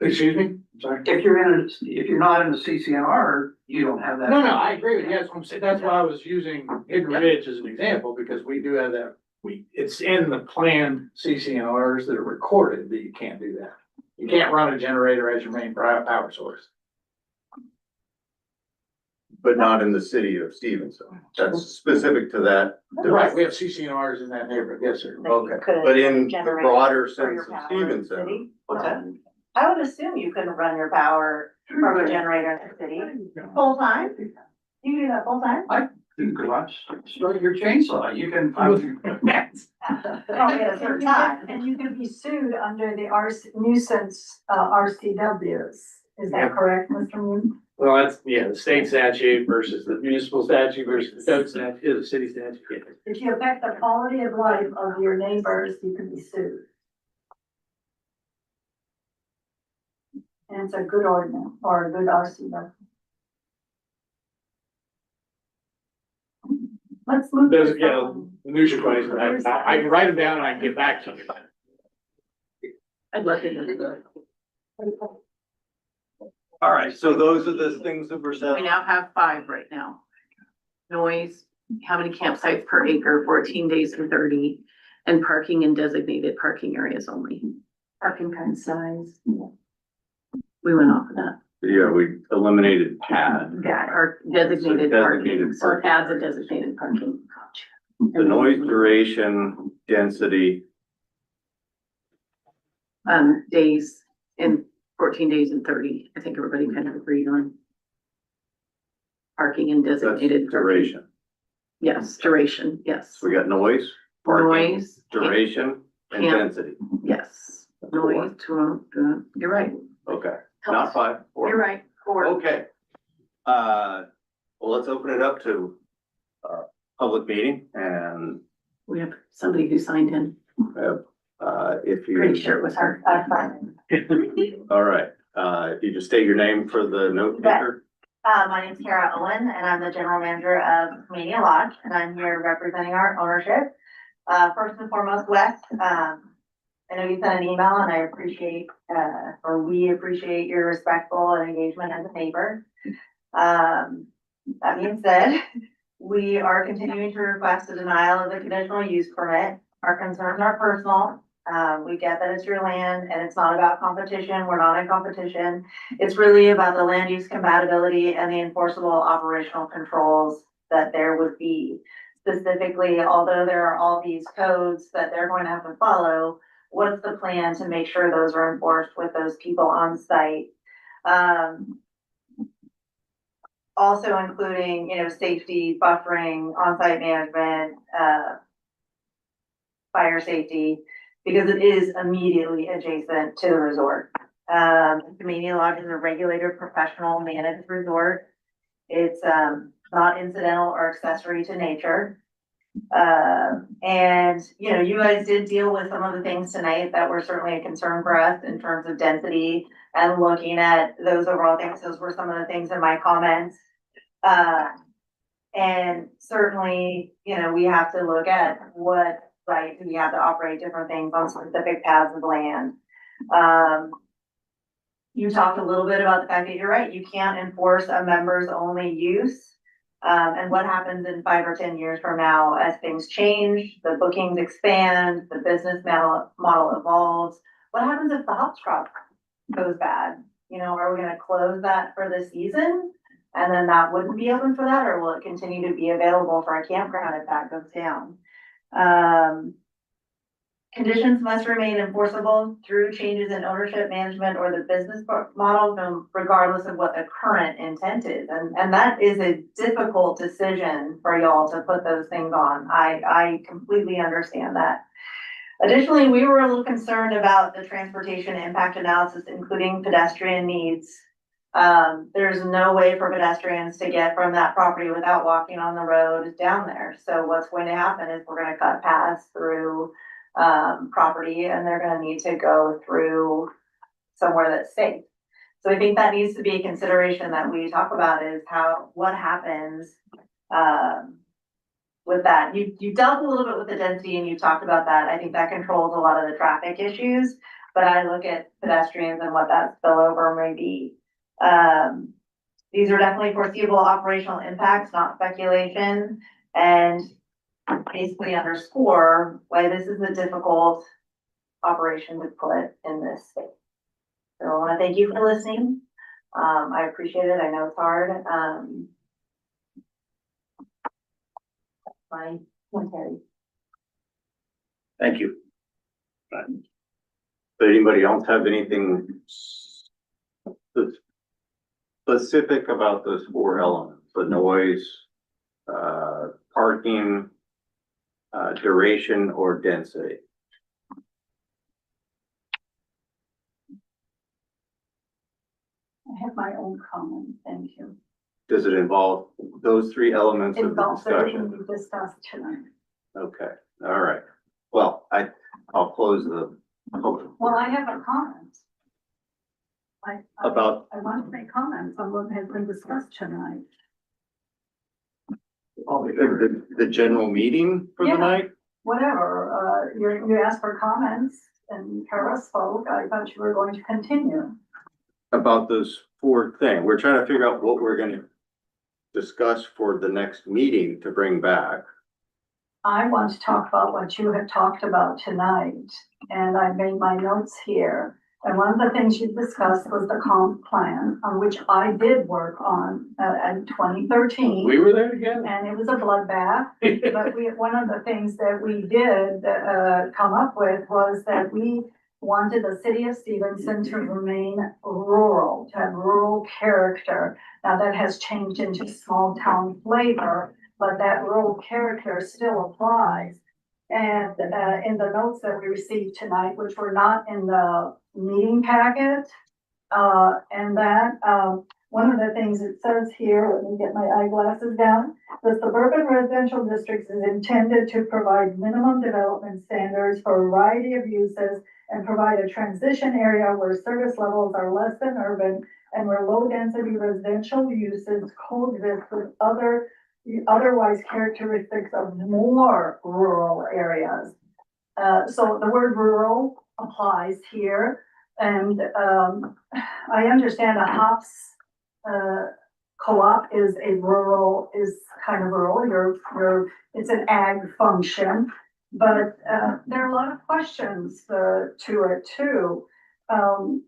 Excuse me? Sorry. If you're not in a CCNR, you don't have that. No, I agree with you. That's what I'm saying. That's why I was using Hidden Ridge as an example, because we do have that. It's in the planned CCNRs that are recorded that you can't do that. You can't run a generator as your main power source. But not in the city of Stevenson. That's specific to that. Right, we have CCNRs in that neighborhood. Yes, sir. Okay, Couldn't but in the generate broader for your sense of power in the Stevenson, city? What's that? I would assume you couldn't run your power from a generator in the city full time. You do that full time? You can watch, start your chainsaw, you can. Only at a certain time. And you can be sued under the nuisance, RCWs. Is Yeah. that correct, Mr. Moon? Well, that's, the state statute versus the municipal statute versus the code statute, the city statute. If you affect the quality of life of your neighbors, you can be sued. And it's a good ordinance or a good RC. Let's move. Those, this yeah, on. minutia questions, I can write them down and I can get back to you. I'd love to do that. All right, so those are the things that were said. We now have 5 right now. Noise, how many campsites per acre, 14 days and 30, and parking in designated parking areas only. Parking pen size. We went off of that. Yeah, we eliminated pad. Or designated parking, Designated so it parking. adds a designated parking. The noise duration, density, Days in 14 days and 30, I think everybody kind of agreed on. Parking and that's designated. parking. duration. Yes, duration, yes. So we got noise, parking, Noise. duration, and Camp. density. Yes, noise, you're right. Okay, not 5, 4. You're right, 4. Okay. Well, let's open it up to public meeting and We have somebody who signed in, if you. pretty sure it was her. All right, if you just state your name for the note taker. My name's Kara Owen, and I'm the general manager of Community Lodge, and I'm here representing our ownership. First and foremost, Wes, I know you sent an email, and I appreciate, or we appreciate your respectful and engagement as a neighbor. That being said, we are continuing to request a denial of the conditional use permit. Our concerns are personal. We get that it's your land and it's not about competition. We're not in competition. It's really about the land use compatibility and the enforceable operational controls that there would be. Specifically, although there are all these codes that they're going to have to follow, what's the plan to make sure those are enforced with those people on site? Also including, safety, buffering, on-site management, fire safety, because it is immediately adjacent to the resort. Community Lodge is a regulated, professional managed resort. It's not incidental or accessory to nature. And you guys did deal with some of the things tonight that were certainly a concern for us in terms of density and looking at those overall things. Those were some of the things in my comments. And certainly, we have to look at what right do we have to operate different things on specific paths of land. You talked a little bit about the fact that you're right, you can't enforce a members only use. And what happens in 5 or 10 years from now as things change, the bookings expand, the business model evolves. What happens if the hops crop goes bad? Are we gonna close that for the season? And then that wouldn't be open for that, or will it continue to be available for a campground if that goes down? Conditions must remain enforceable through changes in ownership, management, or the business model, regardless of what the current intent is. And that is a difficult decision for y'all to put those things on. I completely understand that. Additionally, we were a little concerned about the transportation impact analysis, including pedestrian needs. There's no way for pedestrians to get from that property without walking on the road down there. So what's going to happen is we're going to cut paths through property, and they're going to need to go through somewhere that's safe. So I think that needs to be a consideration that we talk about is what happens with that. You dealt a little bit with the density and you talked about that. I think that controls a lot of the traffic issues, but I look at pedestrians and what that spillover may be. These are definitely foreseeable operational impacts, not speculation, and basically underscore why this is a difficult operation to put in this state. So I want to thank you for listening. I appreciate it. I know it's hard. That's my commentary. Thank you. Does anybody else have anything specific about those 4 elements? The noise, parking, duration, or density? I have my own comment, thank you. Does it involve those 3 elements of the Involves everything discussion? we discussed tonight. Okay, all right. Well, I'll close the. Well, I have a comment. about, I want to make comments on what has been discussed tonight. The general meeting for the Yeah. night? Whatever, you asked for comments and Kara spoke. I thought you were going to continue. About those four things. We're trying to figure out what we're gonna discuss for the next meeting to bring back. I want to talk about what you have talked about tonight, and I made my notes here. And one of the things you discussed was the comp plan, on which I did work on, in 2013. We were there together. And it was a bloodbath, but one of the things that we did, come up with was that we wanted the city of Stevenson to remain rural, to have rural character. Now that has changed into small town flavor, but that rural character still applies. And, in the notes that we received tonight, which were not in the meeting packet, and that, one of the things it says here, let me get my eyeglasses down, the suburban residential districts is intended to provide minimum development standards for a variety of uses and provide a transition area where service levels are less than urban and where low density residential uses coexist with otherwise characteristics of more rural areas. So the word rural applies here. And I understand a hops co-op is kind of rural. It's an ag function, but there are a lot of questions to it too. On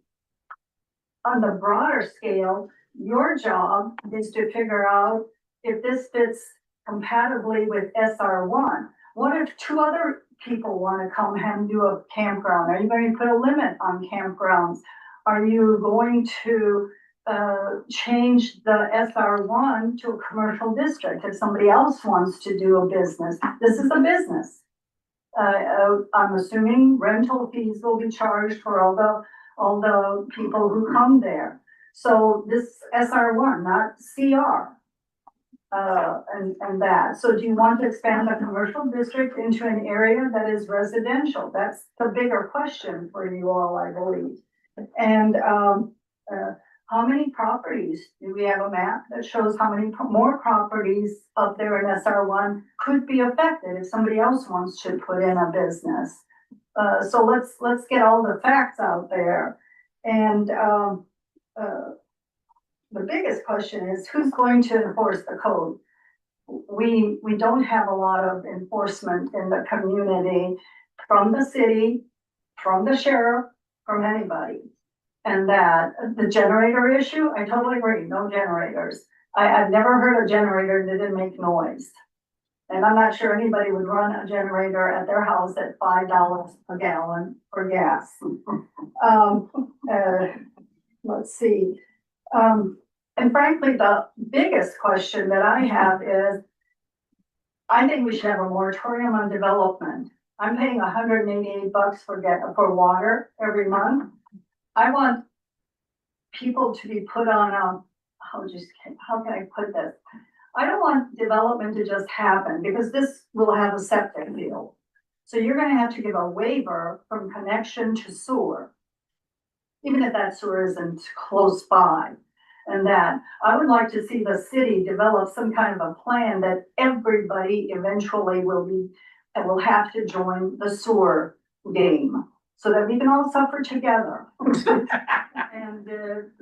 the broader scale, your job is to figure out if this fits compatibly with SR1. What if two other people want to come and do a campground? Are you going to put a limit on campgrounds? Are you going to change the SR1 to a commercial district if somebody else wants to do a business? This is a business. I'm assuming rental fees will be charged for all the people who come there. So this SR1, not CR. And that. So do you want to expand the commercial district into an area that is residential? That's the bigger question for you all, I believe. And how many properties? Do we have a map that shows how many more properties up there in SR1 could be affected if somebody else wants to put in a business? So let's get all the facts out there. And the biggest question is who's going to enforce the code? We don't have a lot of enforcement in the community from the city, from the sheriff, from anybody. And that the generator issue, I totally agree, no generators. I've never heard a generator that didn't make noise. And I'm not sure anybody would run a generator at their house at $5 a gallon for gas. Let's see. And frankly, the biggest question that I have is, I think we should have a moratorium on development. I'm paying $188 for water every month. I want people to be put on how can I put this? I don't want development to just happen because this will have a septic field. So you're gonna have to give a waiver from connection to sewer, even if that sewer isn't close by. And that I would like to see the city develop some kind of a plan that everybody eventually will have to join the sewer game so that we can all suffer together. And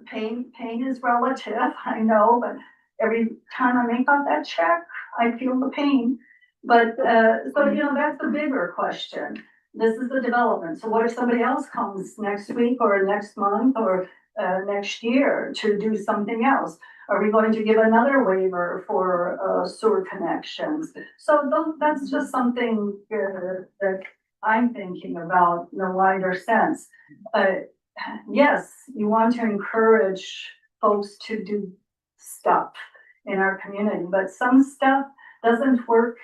pain is relative, I know, but every time I make out that check, I feel the pain. But so that's the bigger question. This is the development. So what if somebody else comes next week or next month or next year to do something else? Are we going to give another waiver for sewer connections? So that's just something that I'm thinking about in a wider sense. Yes, you want to encourage folks to do stuff in our community, but some stuff doesn't work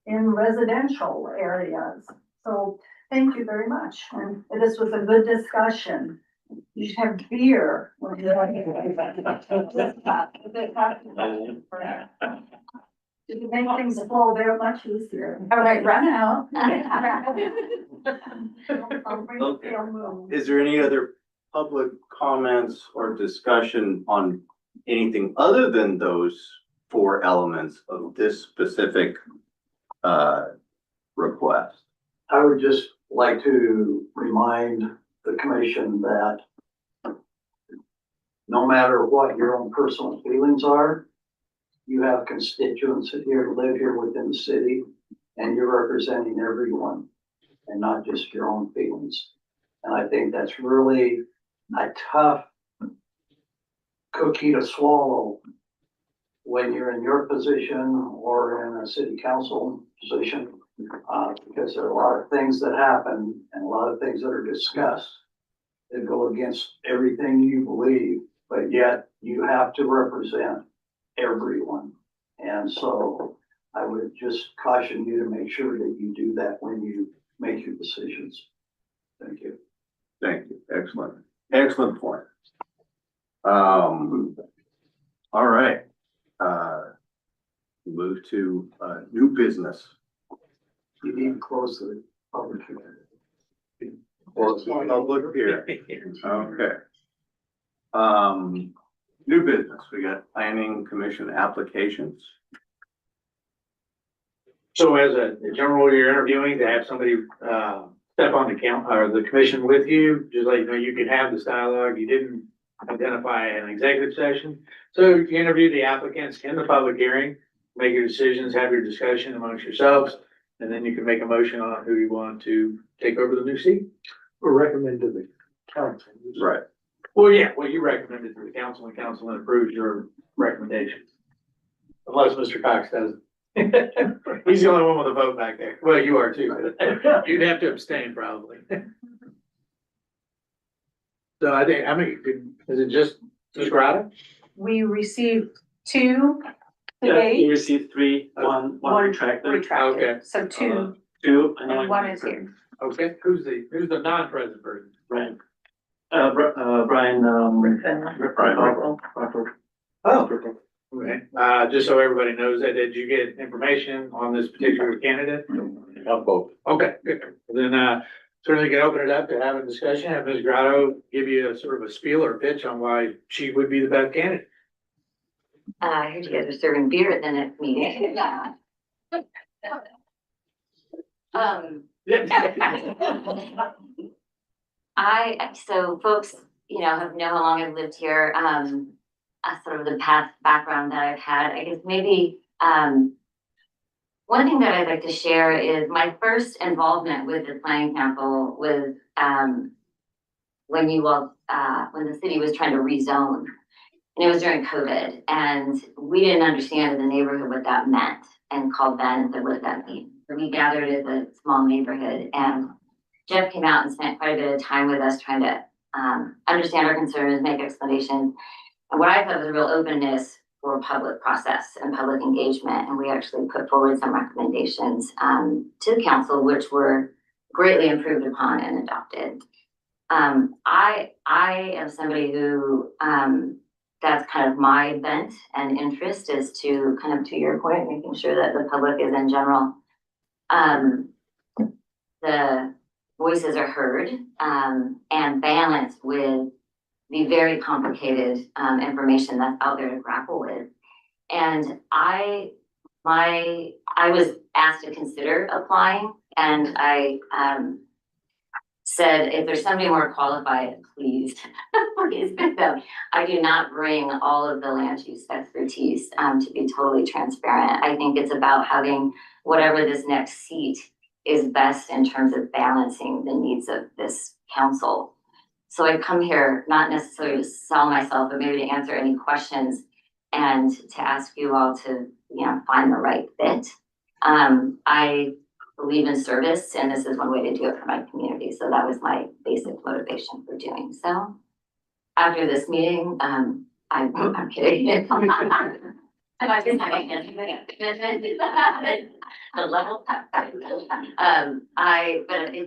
in residential areas. So thank you very much. And this was a good discussion. You should have beer when you're to make things flow very much easier. All right, run out. I'll bring the pale moon. Is there any other public comments or discussion on anything other than those 4 elements of this specific request? I would just like to remind the commission that no matter what your own personal feelings are, you have constituents that here live here within the city, and you're representing everyone and not just your own feelings. And I think that's really a tough cookie to swallow when you're in your position or in a city council position, because there are a lot of things that happen and a lot of things that are discussed that go against everything you believe, but yet you have to represent everyone. And so I would just caution you to make sure that you do that when you make your decisions. Thank you. Thank you. Excellent. Excellent point. All right. Move to new business. You need to close the public hearing. Well, public hearing. Okay. New business. We got planning commission applications. So as a general, you're interviewing to have somebody, step on the count or the commission with you, just like, you know, you could have this dialogue. You didn't identify an executive session. So you interview the applicants in the public hearing, make your decisions, have your discussion amongst yourselves, and then you can make a motion on who you want to take over the new seat. Or recommend to the council. Right. Well, yeah, well, you recommend it to the council and council approves your recommendations. Unless Mr. Cox doesn't. He's the only one with a vote back there. Well, you are too. But you'd have to abstain probably. So I think, is it just Grata? We received 2 Yeah, today. you received 3, one retracted. Retracted, Okay. so 2, 2, and 1 is here. Okay, who's the non-present person? Brian. Brian, Rockford. Oh. Okay, just so everybody knows that, did you get information on this particular candidate? Both. Okay, good. Then, certainly can open it up to have a discussion, have Ms. Grotto give you a sort of a spiel or pitch on why she would be the best candidate. I heard you guys are serving beer at the next meeting. So folks, you know, have know how long I've lived here, sort of the past background that I've had. I guess maybe, one thing that I'd like to share is my first involvement with the planning council was, when the city was trying to rezone. And it was during COVID, and we didn't understand in the neighborhood what that meant, and called Ben and said, what does that mean? So we gathered as a small neighborhood, and Jeff came out and spent quite a bit of time with us trying to understand our concerns, make explanations. And what I thought was a real openness for public process and public engagement. And we actually put forward some recommendations to the council, which were greatly improved upon and adopted. I am somebody who, that's kind of my bent and interest, is to kind of, to your point, making sure that the public is in general, the voices are heard, and balanced with the very complicated information that's out there to grapple with. And I was asked to consider applying, and I said, if there's somebody more qualified, please, please pick them. I do not bring all of the land use expertise, to be totally transparent. I think it's about having whatever this next seat is best in terms of balancing the needs of this council. So I come here not necessarily to sell myself, but maybe to answer any questions and to ask you all to, you know, find the right fit. I believe in service, and this is one way to do it for my community. So that was my basic motivation for doing so. After this meeting, I'm kidding. I'm just having a level. But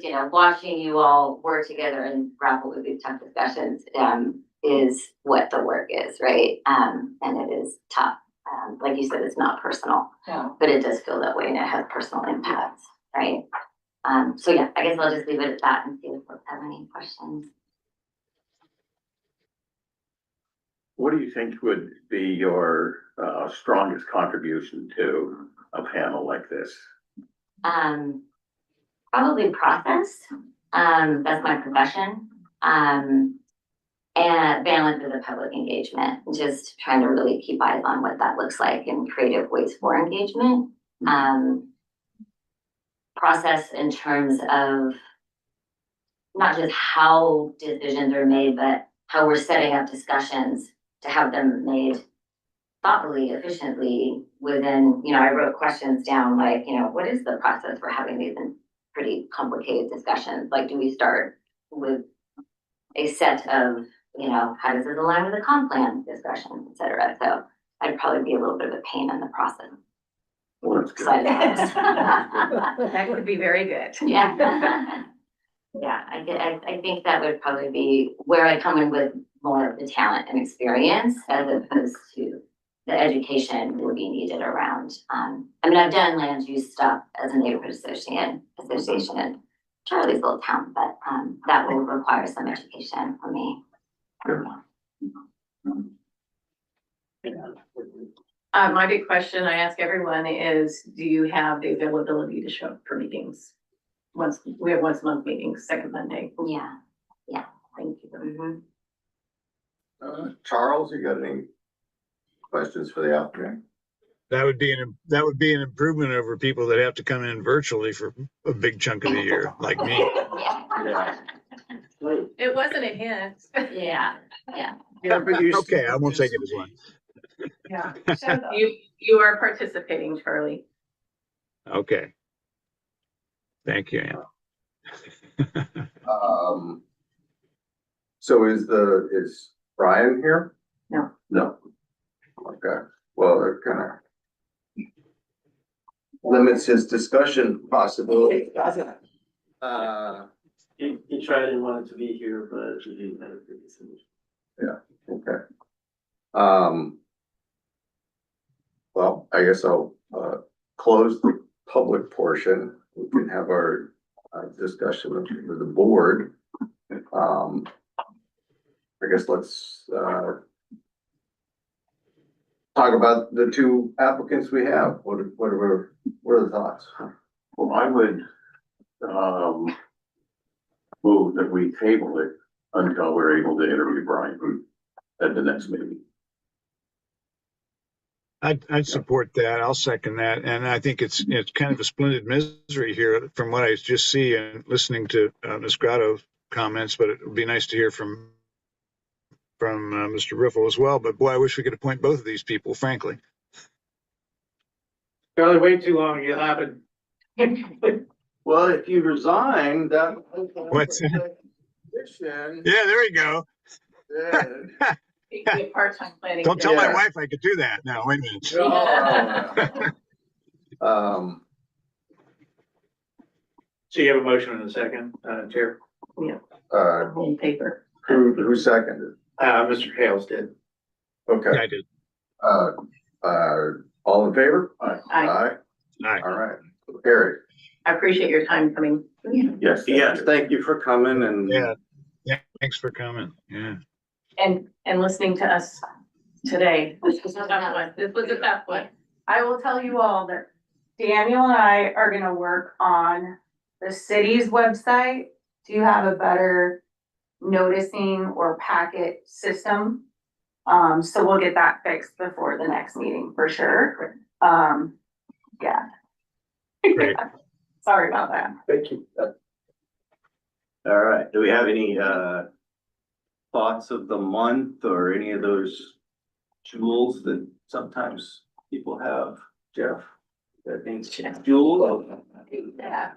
you know, watching you all work together and grapple with these tough discussions is what the work is, right? And it is tough. Like you said, it's not personal, but it does feel that way, and it has personal impacts, right? So yeah, I guess I'll just leave it at that and see if folks have any questions. What do you think would be your strongest contribution to a panel like this? Probably process. That's my profession. And balance with the public engagement, just trying to really keep eyes on what that looks like and creative ways for engagement. Process in terms of not just how decisions are made, but how we're setting up discussions to have them made thoughtfully, efficiently within, I wrote questions down like, what is the process for having these pretty complicated discussions? Like, do we start with a set of, how does this align with the comp plan discussion, et cetera? So I'd probably be a little bit of a pain in the process. Well, that's good. That could be very good. Yeah. Yeah, I think that would probably be where I come in with more of the talent and experience as opposed to the education will be needed around. I've done land use stuff as a neighborhood association in Charlie's little town, but that will require some education for me. My big question I ask everyone is, do you have the availability to show up for meetings? We have once a month meetings, second Monday. Yeah. Thank you. Charles, you got any questions for the applicant? That would be an improvement over people that have to come in virtually for a big chunk of the year, like me. It wasn't a hint. Yeah. Okay, I won't take it as one. Yeah. You are participating, Charlie. Okay. Thank you, Ann. So is Brian here? No. No. Okay, well, it kind of limits his discussion possibility. He tried and wanted to be here, but he didn't have a good decision. Yeah, okay. Well, I guess I'll close the public portion. We can have our discussion with the board. I guess let's talk about the two applicants we have. What are the thoughts? Well, I would move that we table it until we're able to interview Brian at the next meeting. I'd support that. I'll second that. And I think it's kind of a splendid misery here from what I just see and listening to Ms. Grotto's comments, but it would be nice to hear from Mr. Riffle as well. But boy, I wish we could appoint both of these people, frankly. Charlie, wait too long, you'll have it. Well, if you resign, that. What's that? Position. Yeah, there you go. Yeah. It could be a part-time planning. Don't tell my Yeah. wife I could do that. No, wait a minute. So you have a motion in a second, Chair? On paper. Who seconded? Mr. Hales did. Okay. I did. All in favor? Aye. All right. All right. Carrie. I appreciate your time coming. Yes. Yes, thank you for coming and. Yeah. Thanks for coming. Yeah. And listening to us today. This was a tough one. This was a tough one. I will tell you all that Daniel and I are gonna work on the city's website to have a better noticing or packet system. So we'll get that fixed before the next meeting for sure. Yeah. Great. Sorry about that. Thank you. All right, do we have any thoughts of the month or any of those jewels that sometimes people have, Jeff? That means jewel. Yeah.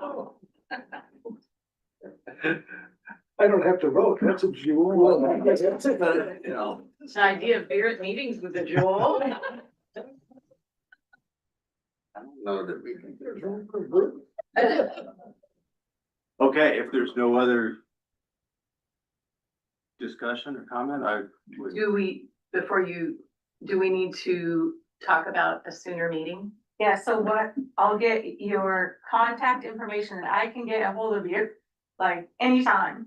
I don't have to vote, that's a jewel. You know, The idea of beer at meetings with a jewel. I don't know that we can. Okay, if there's no other discussion or comment, I would. Do we need to talk about a sooner meeting? Yeah, so what, I'll get your contact information and I can get a hold of you, like anytime.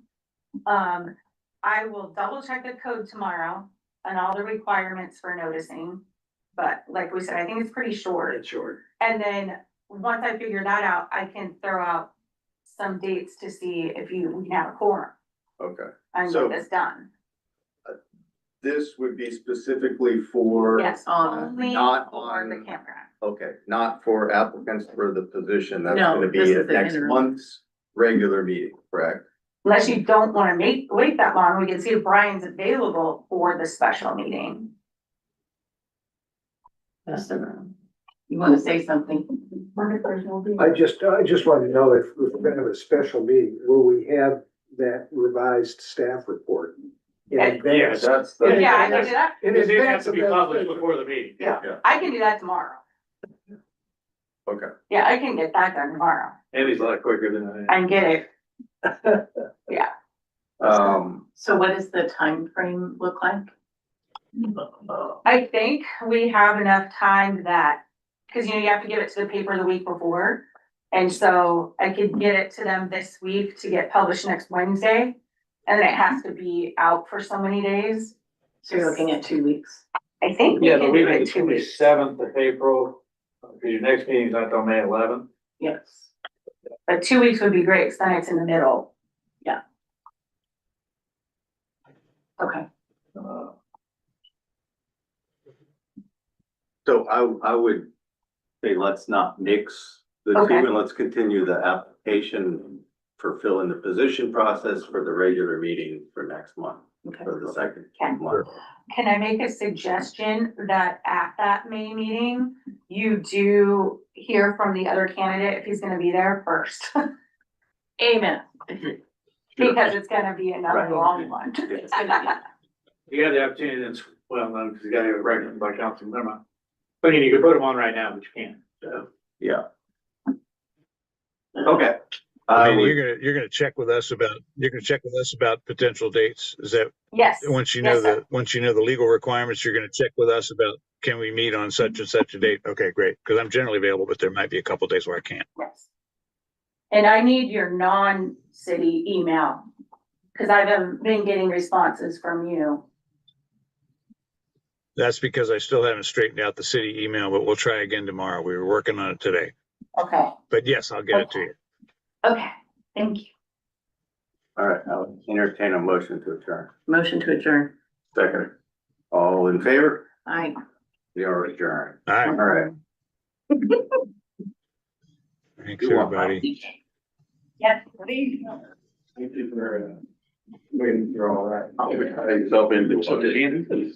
I will double check the code tomorrow. and all the requirements for noticing. But like we said, I think it's pretty short. It's short. And then, once I figure that out, I can throw out some dates to see if we can have a quorum Okay. and So- get this done. This would be specifically for. Yes, only Not for the on- campground. Okay, not for applicants for the position. That's No, gonna this be is at the next interim. month's regular meeting, correct? Unless you don't wanna wait that long, we can see if Brian's available for the special meeting. You wanna say something? I just wanted to know if we're gonna have a special meeting, will we have that revised staff report? In Yeah, advance? that's In Yeah, I can advance- do that. In It advance has to of be that published special- before the meeting. Yeah. I can do that tomorrow. Okay. Yeah, I can get that done tomorrow Andy's a lot quicker than I am. and get it. So what does the time frame look like? I think we have enough time that, cause you have to give it to the paper the week before. And so I could get it to them this week to get published next Wednesday. And then it has to be out for so many days. So you're looking at 2 weeks. I think we Yeah, the can week do of the it 2 weeks. 27th of April, because your next meeting's not till May 11th. Yes. But 2 weeks would be great, cause then it's in the middle. Okay. So I would say let's not mix the two Okay. and let's continue the application for filling the position process for the regular meeting for next month, Okay. for the second Okay. month. Can I make a suggestion that at that May meeting, you do hear from the other candidate if he's gonna be there first? Amen. Because it's gonna be another Right. long one. You have the opportunity then, well, no, because you gotta have a record by council, never mind. But you can put them on right now, but you can't, so. Yeah. Okay. I I mean, would, you're gonna check with us about potential dates. Is that, Yes. once you Yes, know sir. once you know the legal requirements, you're gonna check with us about, can we meet on such and such a date? Okay, great. Cause I'm generally available, but there might be a couple days where I can't. Yes. And I need your non-city email, cause I haven't been getting responses from you. That's because I still haven't straightened out the city email, but we'll try again tomorrow. We were working on it today. Okay, But yes, I'll get it to you. okay, thank you. all right, I'll entertain a motion to adjourn. Motion to adjourn. Second. All in favor? Aye. We are adjourned. All All right. right. Thanks, You want everybody. Yes, please. Thank you for, waiting for all that. I'll be yourself into. So did Andy?